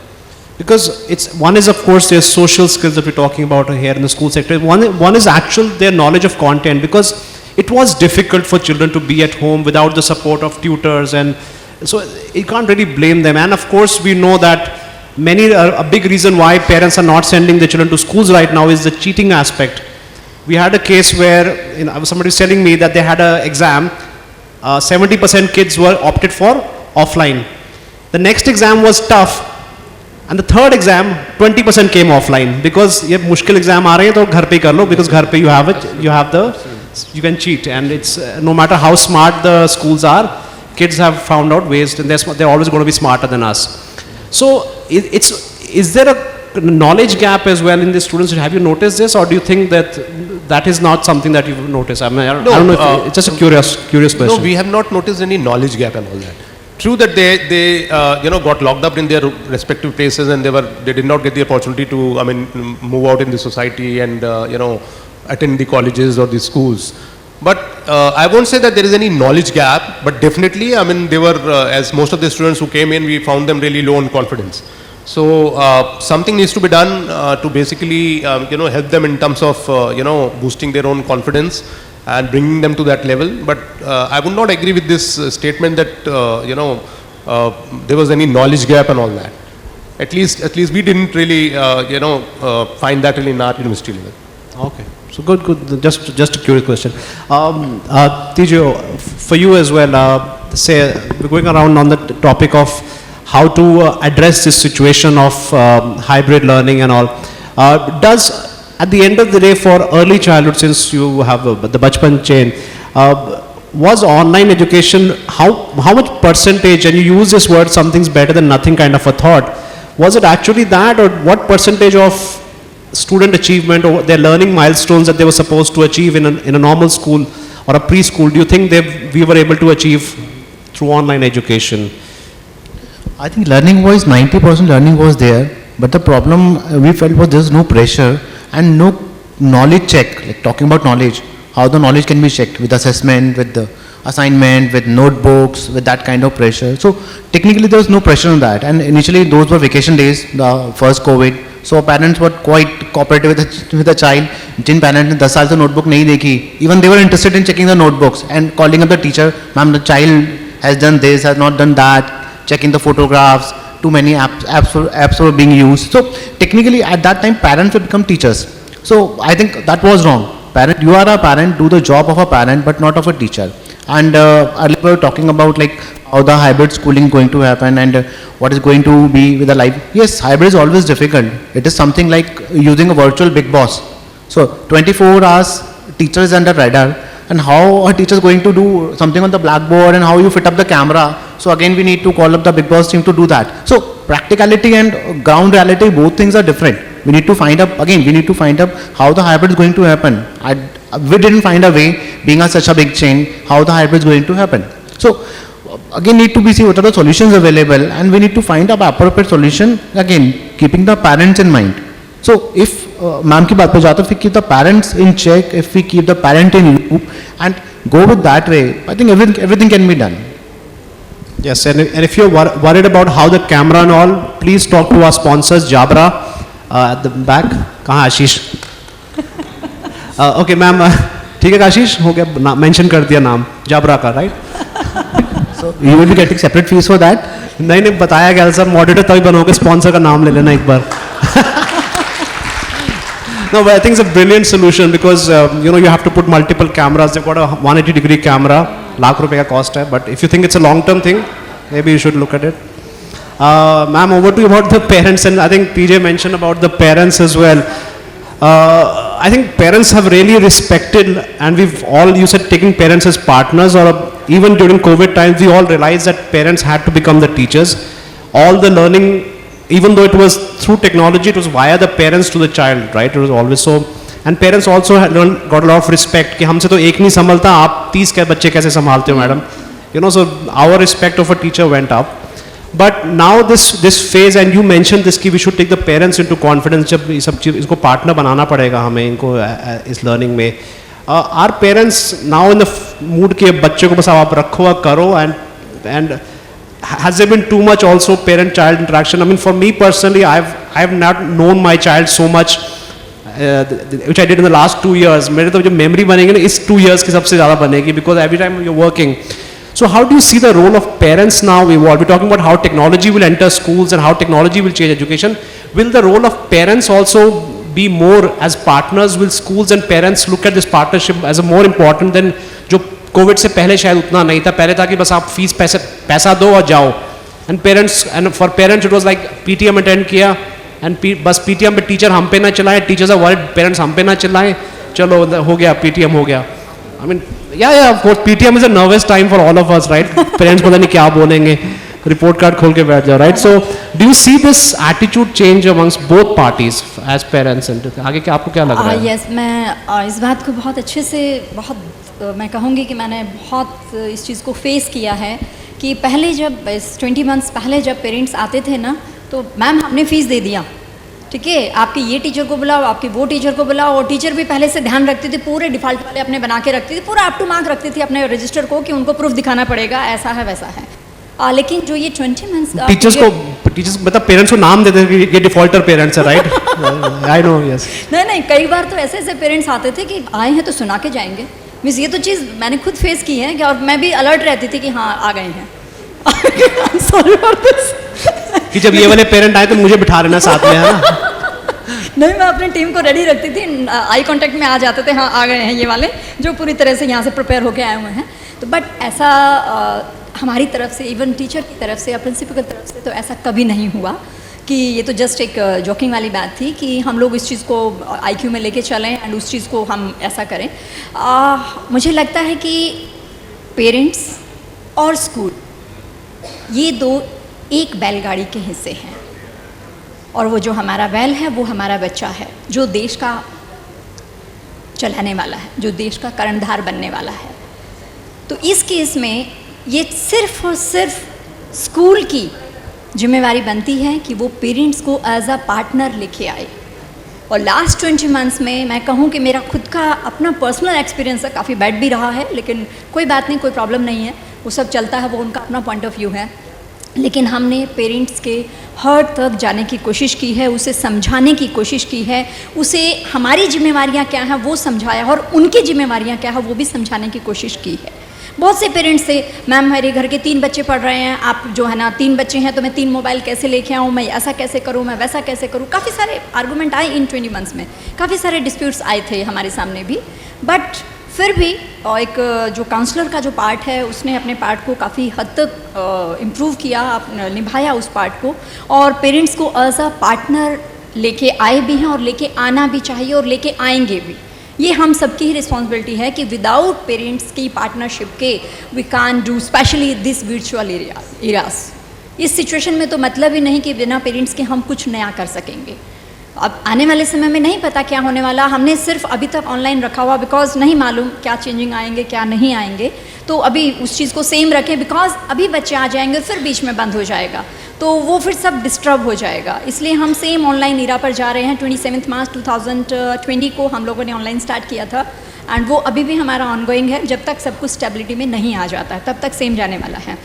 Because one is of course their social skills that we're talking about here in the school sector. One is actual their knowledge of content, because it was difficult for children to be at home without the support of tutors, and so you can't really blame them. And of course we know that a big reason why parents are not sending their children to schools right now is the cheating aspect. We had a case where somebody was telling me that they had an exam, 70% kids were opted for offline. The next exam was tough, and the third exam 20% came offline, because ये मुश्किल exam आ रहे हैं तो घर पे ही कर लो, because घर पे you can cheat, and it's no matter how smart the schools are, kids have found out ways, and they're always going to be smarter than us. So is there a knowledge gap as well in the students? Have you noticed this, or do you think that is not something that you've noticed? I don't know. It's just a curious question. No, we have not noticed any knowledge gap and all that. True that they got locked up in their respective places, and they did not get the opportunity to move out in the society and attend the colleges or the schools. But I won't say that there is any knowledge gap, but definitely they were as most of the students who came in, we found them really low in confidence. So something needs to be done to basically help them in terms of boosting their own confidence and bringing them to that level. But I would not agree with this statement that there was any knowledge gap and all that. At least we didn't really find that really in our university level. Okay, so good. Just a curious question. Tijo, for you as well. Say we're going around on the topic of how to address this situation of hybrid learning and all. Does at the end of the day, for early childhood, since you have the Bachpan chain, was online education, how much percentage, and you use this word, something's better than nothing kind of a thought, was it actually that, or what percentage of student achievement or their learning milestones that they were supposed to achieve in a normal school or a preschool, do you think we were able to achieve through online education? I think learning-wise, 90% learning was there, but the problem we felt was there's no pressure and no knowledge check, like talking about knowledge, how the knowledge can be checked with assessment, with the assignment, with notebooks, with that kind of pressure. So technically there was no pressure on that, and initially those were vacation days, the first COVID, so parents were quite cooperative with the child. Jin parents ने 10 साल से notebook नहीं देखी, even they were interested in checking the notebooks and calling up the teacher, ma'am, the child has done this, has not done that, checking the photographs, too many apps were being used. So technically at that time parents would become teachers. So I think that was wrong. Parent, you are a parent, do the job of a parent but not of a teacher. And earlier we were talking about like how the hybrid schooling going to happen and what is going to be with the life. Yes, hybrid is always difficult. It is something like using a virtual big boss. So 24 hours teacher is under radar, and how a teacher is going to do something on the blackboard and how you fit up the camera. So again we need to call up the big boss team to do that. So practicality and ground reality, both things are different. We need to find out, again we need to find out how the hybrid is going to happen. We didn't find a way, being such a big chain, how the hybrid is going to happen. So again need to be see what are the solutions available, and we need to find an appropriate solution, again keeping the parents in mind. So if ma'am ki baat pe jata, if we keep the parents in check, if we keep the parent in loop and go with that way, I think everything can be done. Yes, and if you're worried about how the camera and all, please talk to our sponsors, Jabra, at the back. Kahan Ashish? Okay, ma'am. ठीक है आशीष, हो गया, mention कर दिया नाम Jabra का, right? So you will be getting separate fees for that? नहीं बताया गया सर, मॉडरेटर तभी बनोगे, स्पॉन्सर का नाम ले लेना एक बार. No, but I think it's a brilliant solution because you have to put multiple cameras. They've got a 180-degree camera, lakh रुपए का कॉस्ट है, but if you think it's a long term thing, may be you should look at it. Ma'am, over to you about the parents, and I think PJ mentioned about the parents as well. I think parents have really respected, and we've all, you said, taking parents as partners, or even during COVID times, we all realized that parents had to become the teachers. All the learning, even though it was through technology, it was via the parents to the child, right? It was always so. And parents also had got a lot of respect कि हमसे तो एक नहीं संभलता, आप 30 के बच्चे कैसे संभालते हो madam? You know, so our respect of a teacher went up. But now this phase, and you mentioned this कि we should take the parents into confidence, जब ये सब चीज़ इसको partner बनाना पड़ेगा हमें इनको इस learning में. Our parents now in the mood कि बच्चे को बस आप रखो और करो, and has there been too much also parent-child interaction? I mean, for me personally, I have not known my child so much, which I did in the last 2 years. मेरे तो जो memory बनेगी ना इस 2 years की सबसे ज़्यादा बनेगी, because every time you're working. So how do you see the role of parents now evolve? We're talking about how technology will enter schools and how technology will change education. Will the role of parents also be more as partners? Will schools and parents look at this partnership as a more important than जो Covid से पहले शायद उतना नहीं था? पहले था कि बस आप फीस पैसा दो और जाओ. And parents, and for parents it was like PTM attend किया, and बस PTM पे टीचर हम पे ना चलाए, टीचर्स आर वर्ried पेरेंट्स हम पे ना चलाएं, चलो हो गया PTM हो गया. I mean, yeah, of course, PTM is a nervous time for all of us, right? Parents पता नहीं क्या बोलेंगे, report card खोल के बैठ जाओ, right? So, do you see this attitude change amongst both parties as parents? And आगे क्या आपको क्या लग रहा है? यस, मैं इस बात को बहुत अच्छे से मैं कहूँगी कि मैंने बहुत इस चीज़ को फेस किया है कि पहले जब 20 मंथ्स पहले जब पेरेंट्स आते थे ना, तो मैम हमने फ़ीस दे दिया, ठीक है, आपके ये टीचर को बुलाओ, आपके वो टीचर को बुलाओ, और टीचर भी पहले से ध्यान रखती थी, पूरे डिफ़ॉल्ट वाले अपने बना के रखती थी, पूरा अप टू मार्क रखती थी अपने रजिस्टर को कि उनको प्रूफ दिखाना पड़ेगा, ऐसा है वैसा है. लेकिन जो ये 20 मंथ्स टीचर्स मतलब पेरेंट्स को नाम देते थे कि ये डिफॉल्टर पेरेंट्स है, राइट? I know, yes. नहीं, कई बार तो ऐसे ऐसे पेरेंट्स आते थे कि आए हैं तो सुना के जाएंगे. मीन्स ये तो चीज़ मैंने खुद फेस की है, और मैं भी अलर्ट रहती थी कि हाँ आ गए हैं. Sorry for this. कि जब ये वाले पेरेंट आए तो मुझे बिठा लेना साथ में, है ना? नहीं, मैं अपनी टीम को रेडी रखती थी, आई कांटेक्ट में आ जाते थे, हाँ आ गए हैं ये वाले जो पूरी तरह से यहाँ से प्रिपेयर होके आए हुए हैं. तो बट ऐसा हमारी तरफ से, इवन टीचर की तरफ से या प्रिंसिपल की तरफ से तो ऐसा कभी नहीं हुआ कि ये तो जस्ट एक जोकिंग वाली बात थी कि हम लोग इस चीज़ को IQ में लेके चलें एंड उस चीज़ को हम ऐसा करें. मुझे लगता है कि पेरेंट्स और स्कूल ये दो एक बैलगाड़ी के हिस्से हैं, और वो जो हमारा बैल है वो हमारा बच्चा है, जो देश का चलाने वाला है, जो देश का कर्णधार बनने वाला है. तो इस केस में ये सिर्फ और सिर्फ स्कूल की जिम्मेवारी बनती है कि वो पेरेंट्स को एज अ पार्टनर लेके आए. और लास्ट 20 मंथ्स में मैं कहूँ कि मेरा खुद का अपना पर्सनल एक्सपीरियंस है, काफ़ी बैड भी रहा है, लेकिन कोई बात नहीं, कोई प्रॉब्लम नहीं है, वो सब चलता है, वो उनका अपना पॉइंट ऑफ व्यू है. लेकिन हमने पेरेंट्स के हर्ट तक जाने की कोशिश की है, उसे समझाने की कोशिश की है, उसे हमारी जिम्मेवारियां क्या हैं वो समझाया, और उनकी जिम्मेवारियां क्या है वो भी समझाने की कोशिश की है. बहुत से पेरेंट्स से, मैम मेरे घर के 3 बच्चे पढ़ रहे हैं, आप जो है ना 3 बच्चे हैं तो मैं 3 मोबाइल कैसे लेके आऊँ, मैं ऐसा कैसे करूँ, मैं वैसा कैसे करूँ. काफ़ी सारे आर्गूमेंट आए इन 20 मंथ्स में, काफ़ी सारे डिस्प्यूट्स आए थे हमारे सामने भी. बट फिर भी एक जो काउंसलर का जो पार्ट है उसने अपने पार्ट को काफ़ी हद तक इम्प्रूव किया, निभाया उस पार्ट को, और पेरेंट्स को एज अ पार्टनर लेके आए भी हैं और लेके आना भी चाहिए और लेके आएंगे भी. ये हम सबकी ही रिस्पॉन्सिबिलिटी है कि विदाउट पेरेंट्स की पार्टनरशिप के we can do, specially this virtual areas. इस सिचुएशन में तो मतलब ही नहीं कि बिना पेरेंट्स के हम कुछ नया कर सकेंगे. अब आने वाले समय में नहीं पता क्या होने वाला, हमने सिर्फ अभी तक ऑनलाइन रखा हुआ बिकॉज नहीं मालूम क्या चेंजिंग आएंगे क्या नहीं आएंगे, तो अभी उस चीज़ को सेम रखें बिकॉज अभी बच्चे आ जाएंगे फिर बीच में बंद हो जाएगा तो वो फिर सब डिस्टर्ब हो जाएगा. इसलिए हम सेम ऑनलाइन ईरा पर जा रहे हैं. 27 मार्च 2020 को हम लोगों ने ऑनलाइन स्टार्ट किया था एंड वो अभी भी हमारा ऑनगोइंग है. जब तक सब कुछ स्टेबिलिटी में नहीं आ जाता है तब तक सेम जाने वाला है.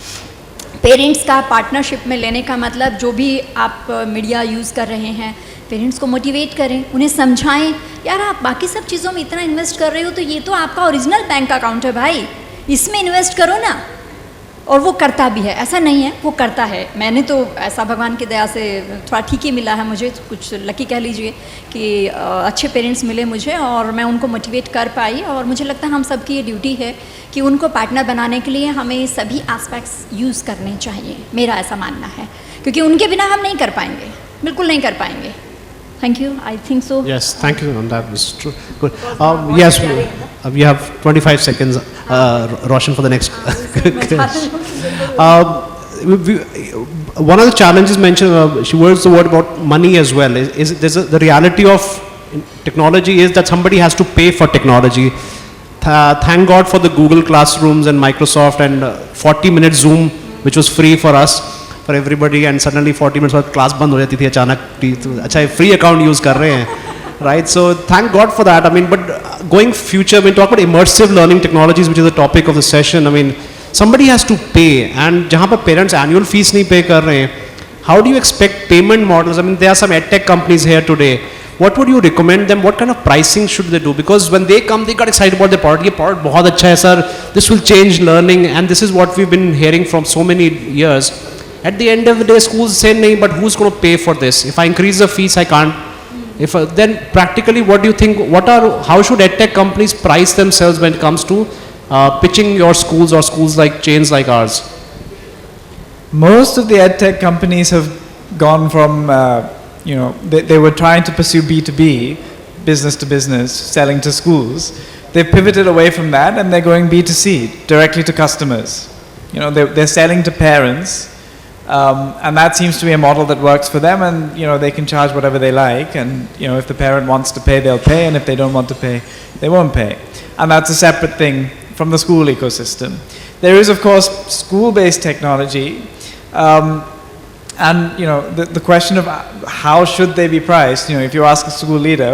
पेरेंट्स का पार्टनरशिप में लेने का मतलब, जो भी आप मीडिया यूज़ कर रहे हैं, पेरेंट्स को मोटिवेट करें, उन्हें समझाएं, यार आप बाकी सब चीज़ों में इतना इन्वेस्ट कर रहे हो तो ये तो आपका ओरिजिनल बैंक अकाउंट है भाई, इसमें इन्वेस्ट करो ना. और वो करता भी है, ऐसा नहीं है, वो करता है। मैंने तो ऐसा भगवान की दया से थोड़ा ठीक ही मिला है मुझे, कुछ लकी कह लीजिए कि अच्छे पेरेंट्स मिले मुझे और मैं उनको मोटिवेट कर पाई। और मुझे लगता है हम सबकी ये ड्यूटी है कि उनको पार्टनर बनाने के लिए हमें सभी एस्पेक्ट्स यूज़ करने चाहिए, मेरा ऐसा मानना है, क्योंकि उनके बिना हम नहीं कर पाएंगे, बिल्कुल नहीं कर पाएंगे। Thank you. I think so. Yes, thank you. And that was true. Good. Yes, we have 25 seconds, Roshan, for the next. One of the challenges mentioned, she used the word about money as well. The reality of technology is that somebody has to pay for technology. Thank God for the Google Classrooms and Microsoft and 40-minute Zoom, which was free for us. For everybody, and suddenly 40 minutes बाद class बंद हो जाती थी अचानक, अच्छा free account use कर रहे हैं, right? So thank God for that. I mean, but going future, when we talk about immersive learning technologies, which is the topic of the session, I mean, somebody has to pay, and जहाँ पर parents annual fees नहीं pay कर रहे हैं, how do you expect payment models? I mean, there are some edtech companies here today. What would you recommend them? What kind of pricing should they do? Because when they come, they got excited about their product. ये product बहुत अच्छा है sir. This will change learning, and this is what we've been hearing from so many years. At the end of the day, schools say, "Nahi, but who's going to pay for this? If I increase the fees, I can't." Then practically, what do you think? How should edtech companies price themselves when it comes to pitching your schools or schools like chains like ours? Most of the edtech companies have gone from, they were trying to pursue B2B, business to business, selling to schools. They've pivoted away from that and they're going B2C, directly to customers. They're selling to parents. And that seems to be a model that works for them, and they can charge whatever they like, and if the parent wants to pay, they'll pay, and if they don't want to pay, they won't pay. And that's a separate thing from the school ecosystem. There is, of course, school-based technology, and the question of how should they be priced. If you ask a school leader,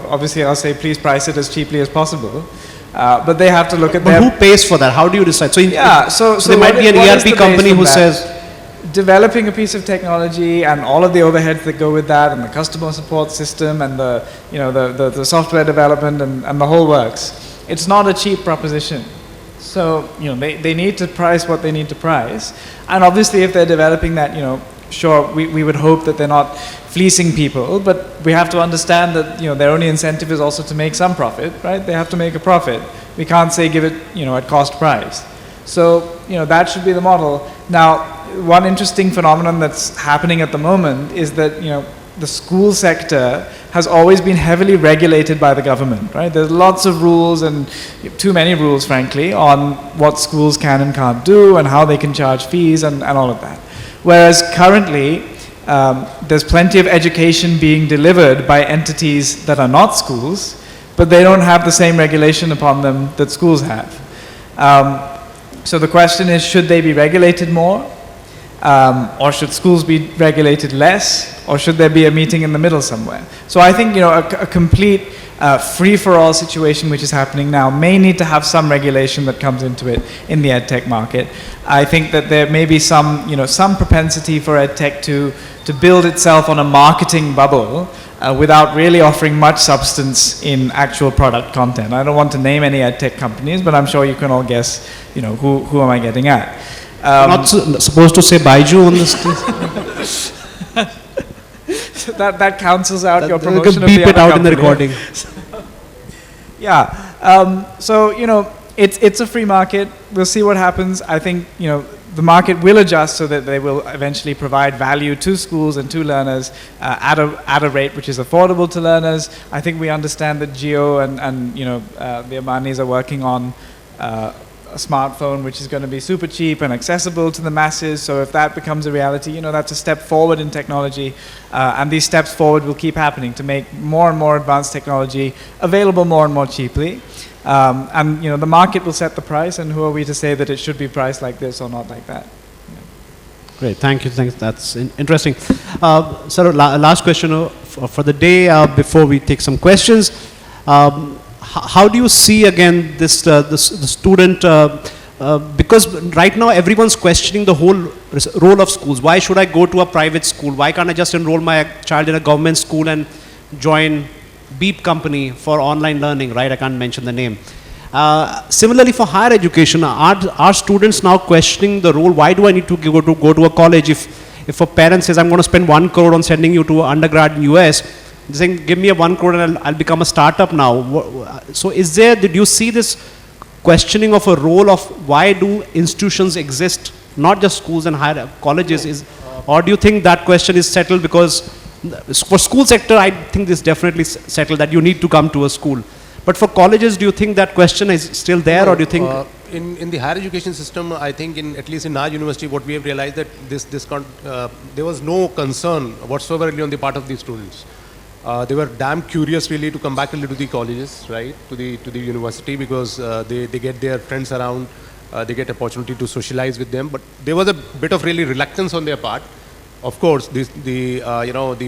obviously I'll say please price it as cheaply as possible. But they have to look at But who pays for that? How do you decide? So there might be an ERP company who says, developing a piece of technology and all of the overheads that go with that, and the customer support system, and the software development, and the whole works. It's not a cheap proposition. So they need to price what they need to price, and obviously if they're developing that, sure, we would hope that they're not fleecing people, but we have to understand that their only incentive is also to make some profit, right? They have to make a profit. We can't say give it at cost price. So that should be the model. Now, one interesting phenomenon that's happening at the moment is that the school sector has always been heavily regulated by the government, right? There's lots of rules, and too many rules, frankly, on what schools can and can't do and how they can charge fees and all of that. Whereas currently, there's plenty of education being delivered by entities that are not schools, but they don't have the same regulation upon them that schools have. So the question is, should they be regulated more? Or should schools be regulated less? Or should there be a meeting in the middle somewhere? So I think a complete free-for-all situation which is happening now may need to have some regulation that comes into it in the edtech market. I think that there may be some propensity for edtech to build itself on a marketing bubble without really offering much substance in actual product content. I don't want to name any edtech companies, but I'm sure you can all guess, who am I getting at? not supposed to say Baiju on this? So that cancels out your promotion You can of the beep it other out in the company. recording. Yeah. So it's a free market. We'll see what happens. I think the market will adjust so that they will eventually provide value to schools and to learners at a rate which is affordable to learners. I think we understand that Jio and the Ambanis are working on a smartphone which is going to be super cheap and accessible to the masses. So if that becomes a reality, that's a step forward in technology. And these steps forward will keep happening to make more and more advanced technology available more and more cheaply. And the market will set the price, and who are we to say that it should be priced like this or not like that? Great, thank you. That's interesting. Sir, last question for the day before we take some questions. How do you see again this the student? Because right now everyone's questioning the whole role of schools. Why should I go to a private school? Why can't I just enroll my child in a government school and join Beep company for online learning, right? I can't mention the name. Similarly, for higher education, are students now questioning the role? Why do I need to go to a college if a parent says, I'm going to spend 1 crore on sending you to undergrad in US, saying, give me a 1 crore and I'll become a startup now. So did you see this questioning of a role of why do institutions exist, not just schools and higher colleges, or do you think that question is settled? Because for school sector, I think this definitely settled that you need to come to a school. But for colleges, do you think that question is still there, or do you think? In the higher education system, I think at least in our university, what we have realized that there was no concern whatsoever really on the part of the students. They were damn curious really to come back really to the colleges, right, to the university, because they get their friends around, they get opportunity to socialize with them. But there was a bit of really reluctance on their part. Of course, the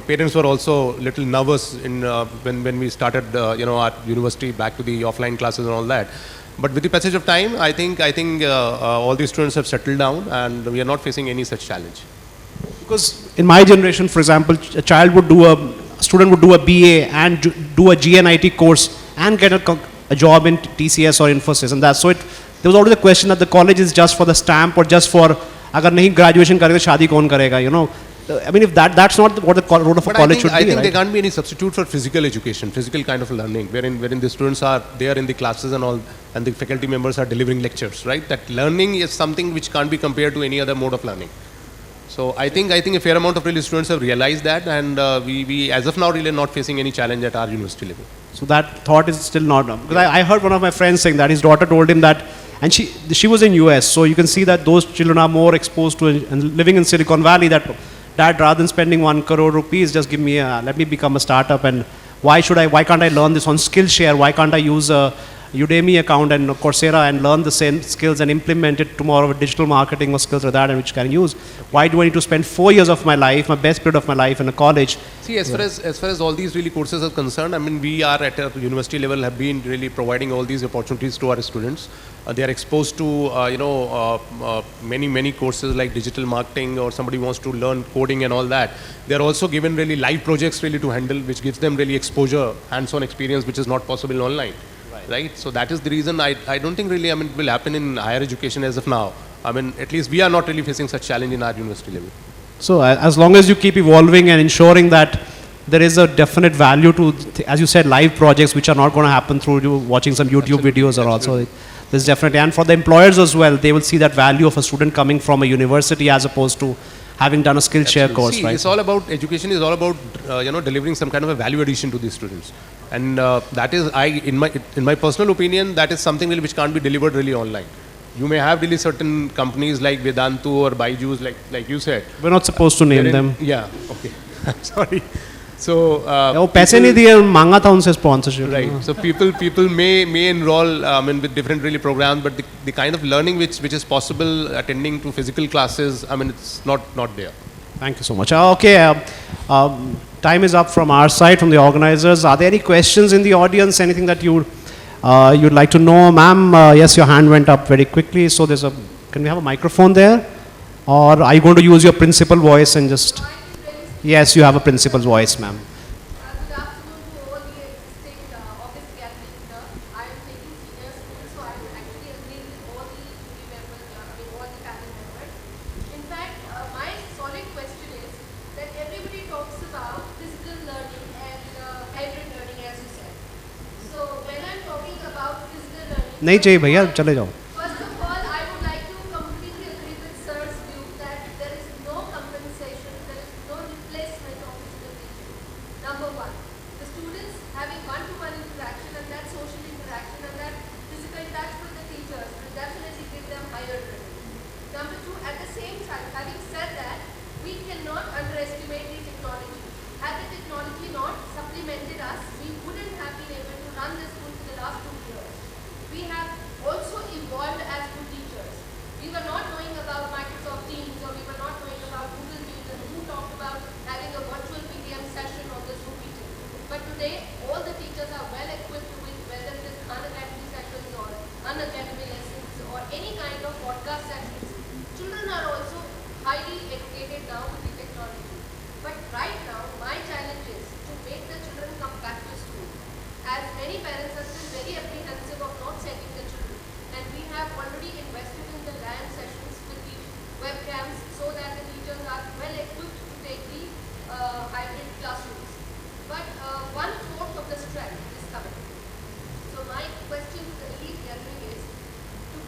parents were also little nervous when we started our university back to the offline classes and all that. But with the passage of time, I think all the students have settled down, and we are not facing any such challenge. Because in my generation, for example, a student would do a BA and do a GNIT course and get a job in TCS or Infosys, and there was always a question that the college is just for the stamp or just for agar nahi graduation karega shaadi kaun karega, I mean, if that's not what the role of a college should be. I think right? there can't be any substitute for physical education, physical kind of learning, wherein the students are there in the classes and all, and the faculty members are delivering lectures, right? That learning is something which can't be compared to any other mode of learning. So I think a fair amount of really students have realized that, and we as of now really are not facing any challenge at our university level. So that thought is still not done. Because I heard one of my friends saying that his daughter told him that, and she was in US, so you can see that those children are more exposed to and living in Silicon Valley, that dad, rather than spending 1 crore rupees, just let me become a startup, and why can't I learn this on Skillshare? Why can't I use a Udemy account and Coursera and learn the same skills and implement it tomorrow with digital marketing or skills like that, and which can use? Why do I need to spend 4 years of my life, my best period of my life in a college? See, as far as all these really courses are concerned, I mean, we are at a university level have been really providing all these opportunities to our students. They are exposed to many courses like digital marketing, or somebody wants to learn coding and all that. They are also given really live projects really to handle, which gives them really exposure, hands-on experience, which is not possible online. Right? So that is the reason I don't think really, it will happen in higher education as of now. At least we are not really facing such challenge in our university level. So as long as you keep evolving and ensuring that there is a definite value to, as you said, live projects which are not going to happen through you watching some YouTube videos or also. There's definitely, and for the employers as well, they will see that value of a student coming from a university as opposed to having done a Skillshare course, See, right? it's all about, education is all about, delivering some kind of a value addition to the students. And that is, in my personal opinion, that is something really which can't be delivered really online. You may have really certain companies like Vedantu or Byju's, like you said. We're not supposed to name them. Yeah, okay. Sorry. So, पैसे नहीं दिए, मांगा था उनसे sponsorship. Right. So people may enroll with different really programs, but the kind of learning which is possible attending to physical classes, it's not there. Thank you so much. Time is up from our side, from the organizers. Are there any questions in the audience? Anything that you'd like to know, ma'am? Yes, your hand went up very quickly. So can we have a microphone there? Or are you going to use your principal voice and just? Yes, you have a principal's voice, ma'am. Good afternoon to all the existing office gatherings here. I am taking senior school, so I would actually agree with all the jury members, all the panel members. In fact, my solid question is that everybody talks about physical learning and hybrid learning, as you said. So when I'm talking about physical learning, नहीं चाहिए भैया, चले जाओ. first of all, I would like to completely agree with sir's view that there is no compensation, there is no replacement of physical teaching. Number one, the students having one-to-one interaction and that social interaction and that physical touch with the teachers will definitely give them higher learning. Number two, at the same time, having said that, we cannot underestimate the technology. Had the technology not supplemented us, we wouldn't have been able to run this school for the last 2 years. We have also evolved as good teachers. We were not knowing about Microsoft Teams, or we were not knowing about Google Meet, and who talked about having a virtual PTM session on the Zoom meeting. But today, all the teachers are well equipped with whether it is unacademy sessions or unacademy lessons or any kind of podcast sessions. Children are also highly educated now with the technology. But right now, my challenge is to make the children come back to school. As many parents are still very apprehensive of not sending their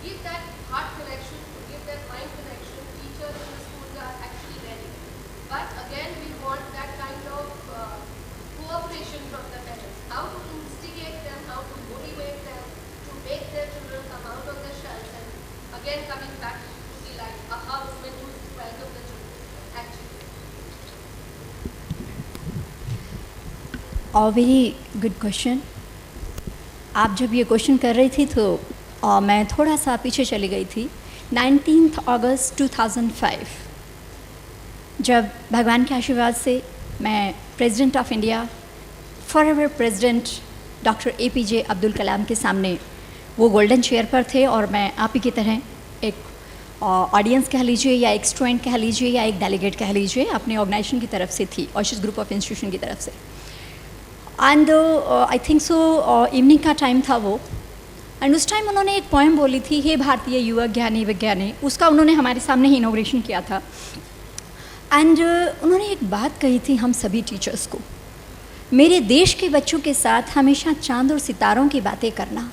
give that heart connection, to give that mind connection, teachers in the schools are actually ready. But again, we want that kind of cooperation from the parents. How to instigate them, how to motivate them, to make their children come out of their shells, and again coming back to be like a house when you welcome the children, actually. Very good question. आप जब ये question कर रही थी तो मैं थोड़ा सा पीछे चली गई थी। 19 अगस्त 2005 जब भगवान के आशीर्वाद से मैं president of India, forever president doctor APJ Abdul Kalam के सामने वो गोल्डन चेयर पर थे और मैं आप ही की तरह एक ऑडियंस कह लीजिए या एक स्टूडेंट कह लीजिए या एक डेलीगेट कह लीजिए, अपने ऑर्गेनाइजेशन की तरफ से थी, ऑशिस ग्रुप ऑफ इंस्टीट्यूशन की तरफ से। And I think so evening का टाइम था वो, एंड उस टाइम उन्होंने एक पोएम बोली थी, हे भारतीय युवक ज्ञानी विज्ञानी, उसका उन्होंने हमारे सामने ही इनॉग्रेशन किया था। एंड उन्होंने एक बात कही थी हम सभी टीचर्स को, मेरे देश के बच्चों के साथ हमेशा चांद और सितारों की बातें करना,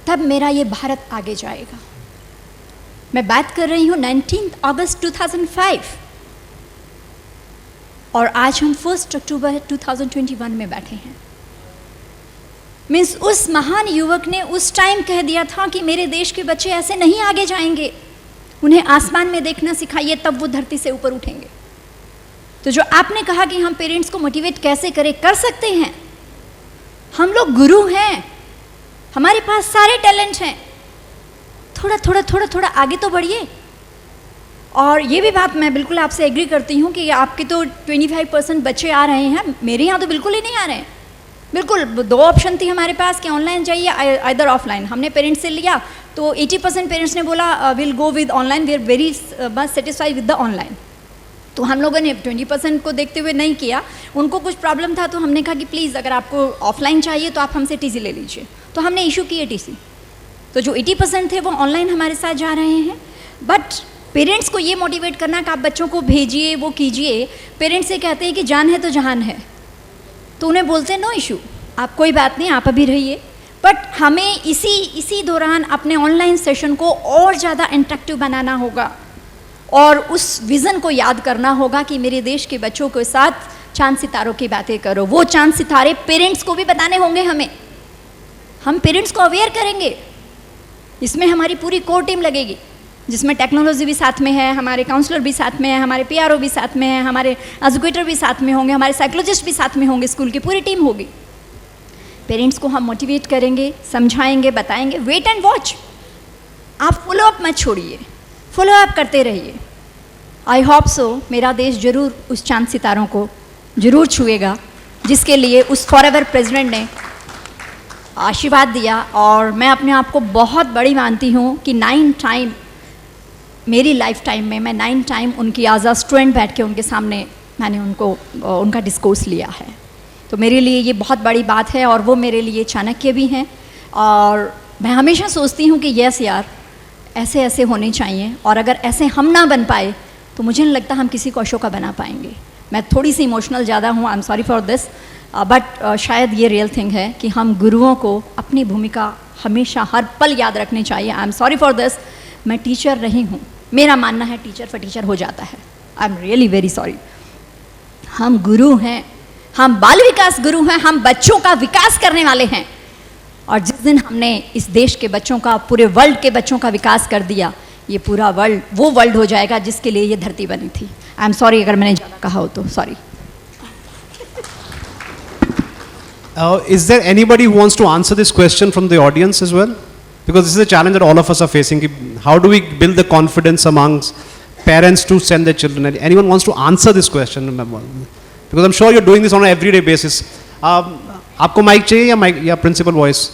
तब मेरा ये भारत आगे जाएगा। मैं बात कर रही हूँ 19 अगस्त 2005 और आज हम 1 अक्टूबर 2021 में बैठे हैं। मीन्स उस महान युवक ने उस टाइम कह दिया था कि मेरे देश के बच्चे ऐसे नहीं आगे जाएंगे, उन्हें आसमान में देखना सिखाइए तब वो धरती से ऊपर उठेंगे। तो जो आपने कहा कि हम पेरेंट्स को मोटिवेट कैसे करें, कर सकते हैं। हम लोग गुरु हैं, हमारे पास सारे टैलेंट हैं, थोड़ा थोड़ा थोड़ा थोड़ा आगे तो बढ़िए। और ये भी बात मैं बिल्कुल आपसे एग्री करती हूँ कि आपके तो 25% बच्चे आ रहे हैं, मेरे यहाँ तो बिल्कुल ही नहीं आ रहे हैं। बिल्कुल 2 ऑप्शन थी हमारे पास कि ऑनलाइन जाइए आइदर ऑफलाइन। हमने पेरेंट्स से लिया तो 80% पेरेंट्स ने बोला will go with online, we are very much satisfied with the online. तो हम लोगों ने 20% को देखते हुए नहीं किया, उनको कुछ प्रॉब्लम था तो हमने कहा कि प्लीज़ अगर आपको ऑफलाइन चाहिए तो आप हमसे TC ले लीजिए, तो हमने इशू किए TC। तो जो 80% थे वो ऑनलाइन हमारे साथ जा रहे हैं। बट पेरेंट्स को ये मोटिवेट करना कि आप बच्चों को भेजिए, वो कीजिए। पेरेंट्स से कहते हैं कि जान है तो जहान है, तो उन्हें बोलते हैं नो इशू, आप कोई बात नहीं, आप अभी रहिए। बट हमें इसी दौरान अपने ऑनलाइन सेशन को और ज़्यादा इंटरेक्टिव बनाना होगा और उस विज़न को याद करना होगा कि मेरे देश के बच्चों के साथ चांद सितारों की बातें करो। वो चांद सितारे पेरेंट्स को भी बताने होंगे हमें, हम पेरेंट्स को अवेयर करेंगे। इसमें हमारी पूरी कोर टीम लगेगी, जिसमें टेक्नोलॉजी भी साथ में है, हमारे काउंसलर भी साथ में है, हमारे PRO भी साथ में है, हमारे एजुकेटर भी साथ में होंगे, हमारे साइकोलॉजिस्ट भी साथ में होंगे, स्कूल की पूरी टीम होगी। पेरेंट्स को हम मोटिवेट करेंगे, समझाएंगे, बताएंगे। वेट एंड वॉच, आप फॉलो अप मत छोड़िए, फॉलो अप करते रहिए। आई होप सो मेरा देश जरूर उस चांद सितारों को जरूर छुएगा जिसके लिए उस फॉरएवर प्रेसिडेंट ने आशीर्वाद दिया। और मैं अपने आप को बहुत बड़ी मानती हूँ कि 9 टाइम मेरी लाइफ टाइम में, मैं 9 टाइम उनकी एज अ स्टूडेंट बैठ के उनके सामने मैंने उनका डिस्कोर्स लिया है। तो मेरे लिए ये बहुत बड़ी बात है और वो मेरे लिए चाणक्य भी हैं। और मैं हमेशा सोचती हूँ कि यस यार, ऐसे ऐसे होने चाहिए, और अगर ऐसे हम ना बन पाए तो मुझे नहीं लगता हम किसी को अशोका बना पाएंगे। मैं थोड़ी सी इमोशनल ज़्यादा हूँ, I am sorry for this, but शायद ये रियल थिंग है कि हम गुरुओं को अपनी भूमिका हमेशा हर पल याद रखनी चाहिए। I am sorry for this, मैं टीचर रही हूँ, मेरा मानना है टीचर फॉर टीचर हो जाता है। I am really very sorry. हम गुरु हैं, हम बाल विकास गुरु हैं, हम बच्चों का विकास करने वाले हैं। और जिस दिन हमने इस देश के बच्चों का, पूरे वर्ल्ड के बच्चों का विकास कर दिया, ये पूरा वर्ल्ड वो वर्ल्ड हो जाएगा जिसके लिए ये धरती बनी थी। आई एम सॉरी अगर मैंने ज़्यादा कहा हो तो, sorry. Is there anybody who wants to answer this question from the audience as well? Because this is a challenge that all of us are facing. How do we build the confidence amongst parents to send their children? Anyone wants to answer this question? Because I'm sure you're doing this on an everyday basis. आपको mic चाहिए या mic या principal voice?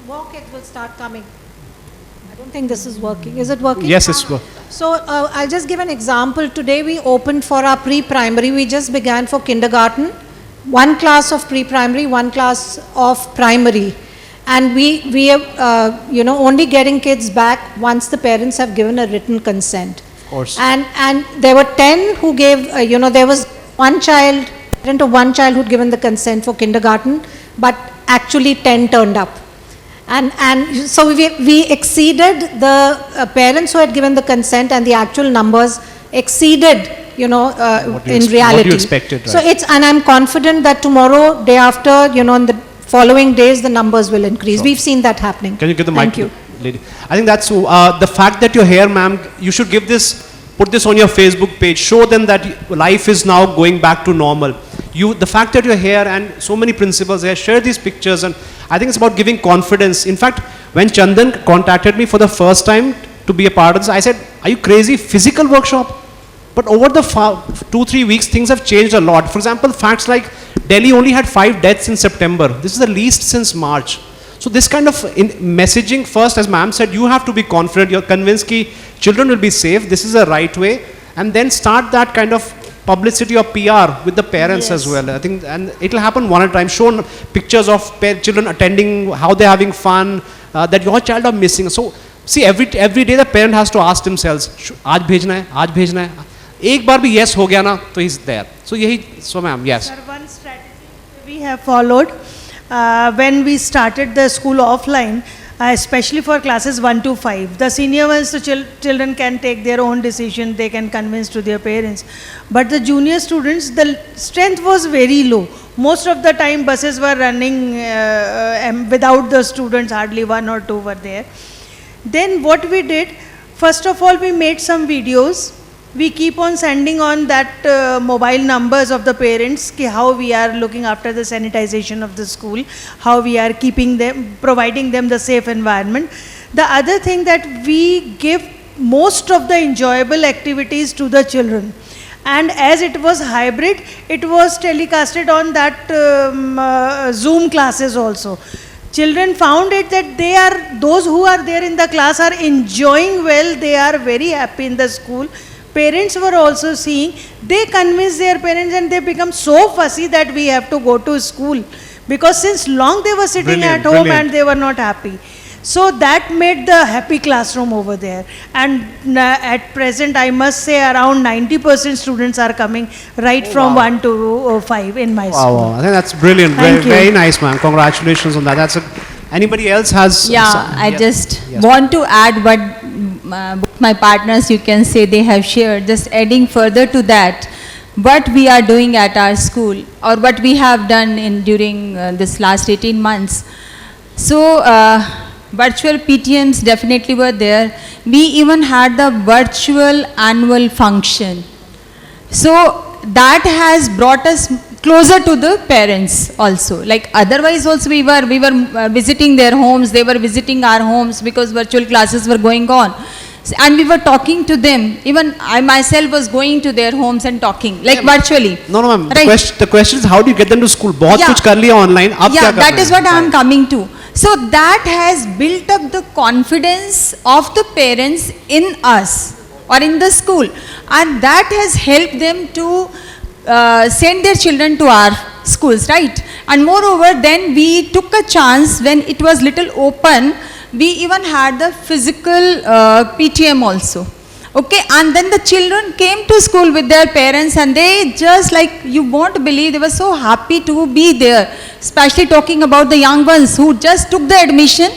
More kids will start coming. I don't think this is working. Is it working? Yes, it's So I'll just give an example. Today we opened for our pre-primary. We just began for kindergarten. One class of pre-primary, one class of primary. And we are, only getting kids back once the parents have given a written consent. Of course. And there were 10 who gave, there was one child, parent of one child who'd given the consent for kindergarten, but actually 10 turned up. And so we exceeded the parents who had given the consent, and the actual numbers exceeded, in reality. What you expected, So right. and I'm confident that tomorrow, day after, in the following days, the numbers will increase. Sure. We've seen that happening. Can you give the Thank mic, you. lady? I think that's the fact that you're here, ma'am. You should put this on your Facebook page. Show them that life is now going back to normal. The fact that you're here and so many principals here, share these pictures, and I think it's about giving confidence. In fact, when Chandan contacted me for the first time to be a part of this, I said, "Are you crazy? Physical workshop?" But over the 2-3 weeks, things have changed a lot. For example, facts like Delhi only had 5 deaths in September. This is the least since March. So this kind of messaging, first, as ma'am said, you have to be confident. You're convinced that children will be safe. This is the right way. And then start that kind of publicity or PR with the parents as well. I think, and it'll happen one at a time. Show pictures of children attending, how they're having fun, that your child are missing. So see, every day the parent has to ask themselves, आज भेजना है, आज भेजना है. एक बार भी yes हो गया ना, तो he's there. So ma'am, yes. Sir, one strategy we have followed when we started the school offline, especially for classes 1 to 5. The senior ones, the children can take their own decision, they can convince to their parents. But the junior students, the strength was very low. Most of the time buses were running without the students, hardly 1 or 2 were there. Then what we did, first of all, we made some videos. We keep on sending on that mobile numbers of the parents, how we are looking after the sanitization of the school, how we are keeping them, providing them the safe environment. The other thing that we give most of the enjoyable activities to the children. And as it was hybrid, it was telecasted on that Zoom classes also. Children found it that those who are there in the class are enjoying well, they are very happy in the school. Parents were also seeing, they convince their parents and they become so fussy that we have to go to school. Because since long they were sitting at home and they were not happy. So that made the happy classroom over there. And at present, I must say around 90% students are coming right from 1 to 5 in my school. Wow, I think that's brilliant. Thank you. Very nice, ma'am. Congratulations on that. Anybody else has? I yes. just Yes. want to add what both my partners, you can say, they have shared. Just adding further to that, what we are doing at our school or what we have done during this last 18 months. So virtual PTMs definitely were there. We even had the virtual annual function. So that has brought us closer to the parents also. Like otherwise also we were visiting their homes, they were visiting our homes because virtual classes were going on. And we were talking to them. Even I myself was going to their homes and talking, like virtually. No, ma'am. Right. The question is, how do you get them to school? बहुत Yeah. कुछ कर लिया online. अब क्या Yeah, करना that है? is what I am coming to. So that has built up the confidence of the parents in us or in the school, and that has helped them to send their children to our schools, right? And moreover, then we took a chance when it was little open. We even had the physical PTM also. Okay, and then the children came to school with their parents and they just, like, you won't believe, they were so happy to be there. Especially talking about the young ones who just took the admission.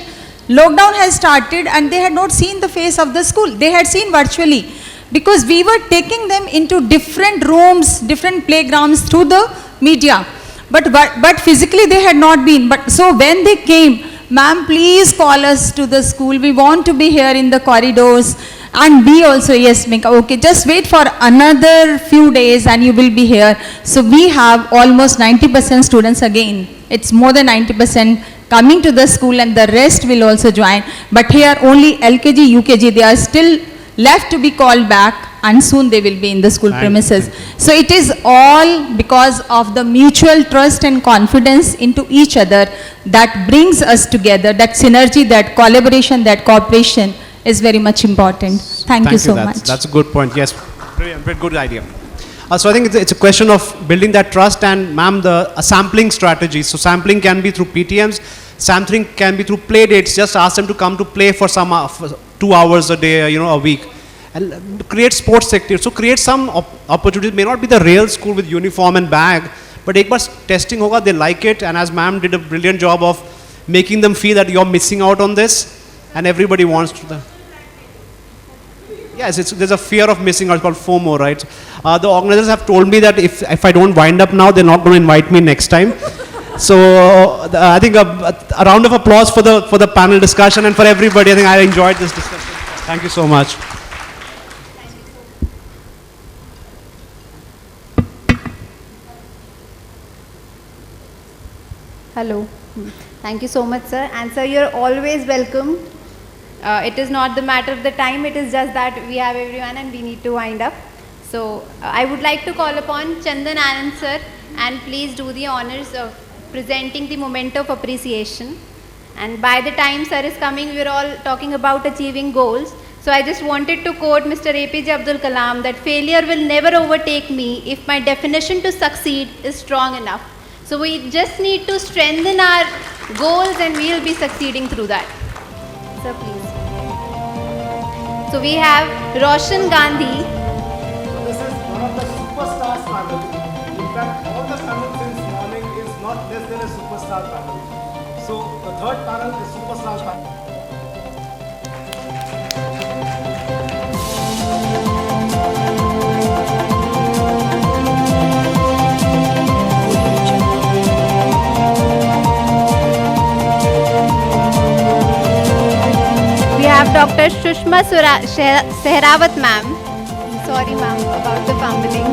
Lockdown has started and they had not seen the face of the school. They had seen virtually. Because we were taking them into different rooms, different playgrounds through the media. But physically they had not been. But so when they came, ma'am, please call us to the school. We want to be here in the corridors. And we also, yes, Mika, okay, just wait for another few days and you will be here. So we have almost 90% students again. It's more than 90% coming to the school and the rest will also join. But here only LKG, UKG, they are still left to be called back and soon they will be in the school premises. So it is all because of the mutual trust and confidence into each other that brings us together, that synergy, that collaboration, that cooperation is very much important. Thank you so much. That's a good point. Yes, brilliant, very good idea. So I think it's a question of building that trust, and ma'am, a sampling strategy. So sampling can be through PTMs, sampling can be through play dates. Just ask them to come to play for some for 2 hours a day, a week, and create sports activities. So create some opportunities. May not be the real school with uniform and bag, but एक बार testing होगा, they like it, and as ma'am did a brilliant job of making them feel that you're missing out on this, and everybody wants to. Yes, there's a fear of missing out, it's called FOMO, right? The organizers have told me that if I don't wind up now, they're not going to invite me next time. So I think a round of applause for the panel discussion and for everybody. I think I enjoyed this discussion. Thank you so much. Hello. Thank you so much, sir. And sir, you're always welcome. It is not the matter of the time, it is just that we have everyone and we need to wind up. So I would like to call upon Chandan Anand sir, and please do the honors of presenting the memento of appreciation. And by the time sir is coming, we are all talking about achieving goals. So I just wanted to quote Mr. APJ Abdul Kalam that failure will never overtake me if my definition to succeed is strong enough. So we just need to strengthen our goals and we will be succeeding through that. Sir, please. So we have Roshan Gandhi. This is one of the superstars panel. In fact, all the panel since morning is not less than a superstar panel. So the third panel is superstar panel. We have Dr. Shushma Sehrawat ma'am. Sorry ma'am about the fumbling.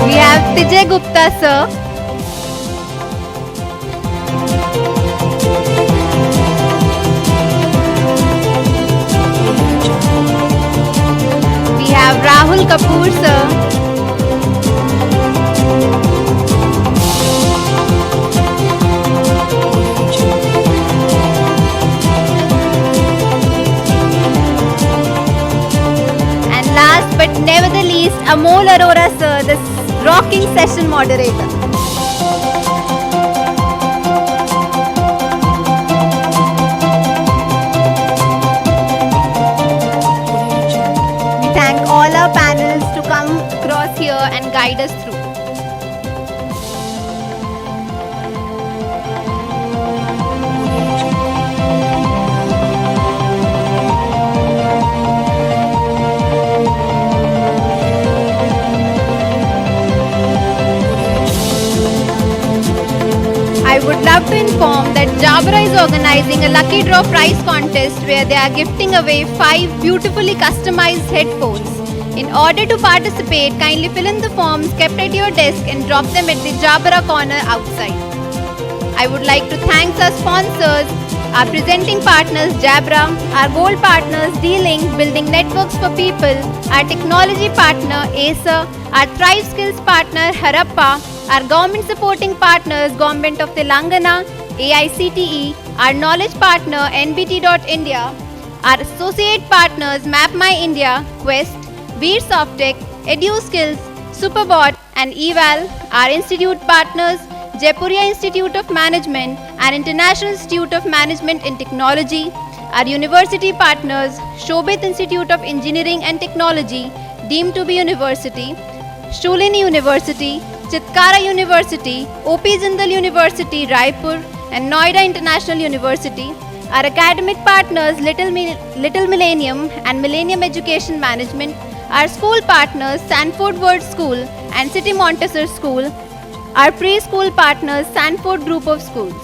We have Tijay Gupta sir. We have Rahul Kapoor sir. Last but never the least, Amol Arora sir, the rocking session moderator. We thank all our panels to come across here and guide us through. I would love to inform that Jabra is organizing a lucky draw prize contest where they are gifting away 5 beautifully customized headphones. In order to participate, kindly fill in the forms kept at your desk and drop them at the Jabra corner outside. I would like to thank our sponsors, our presenting partners Jabra, our gold partners D-Link, building networks for people, our technology partner Acer, our Thrive Skills partner Harappa, our government supporting partners Government of Telangana, AICTE, our knowledge partner NBT.India, our associate partners MapMyIndia, Quest, Veer Softech, EduSkills, Superbot and Eval, our institute partners Jaipuria Institute of Management and International Institute of Management and Technology, our university partners Shobit Institute of Engineering and Technology, deemed to be university, Shulini University, Chitkara University, OP Jindal University, Raipur and Noida International University, our academic partners Little Millennium and Millennium Education Management, our school partners Sanford World School and City Montessori School, our preschool partners Sanford Group of Schools.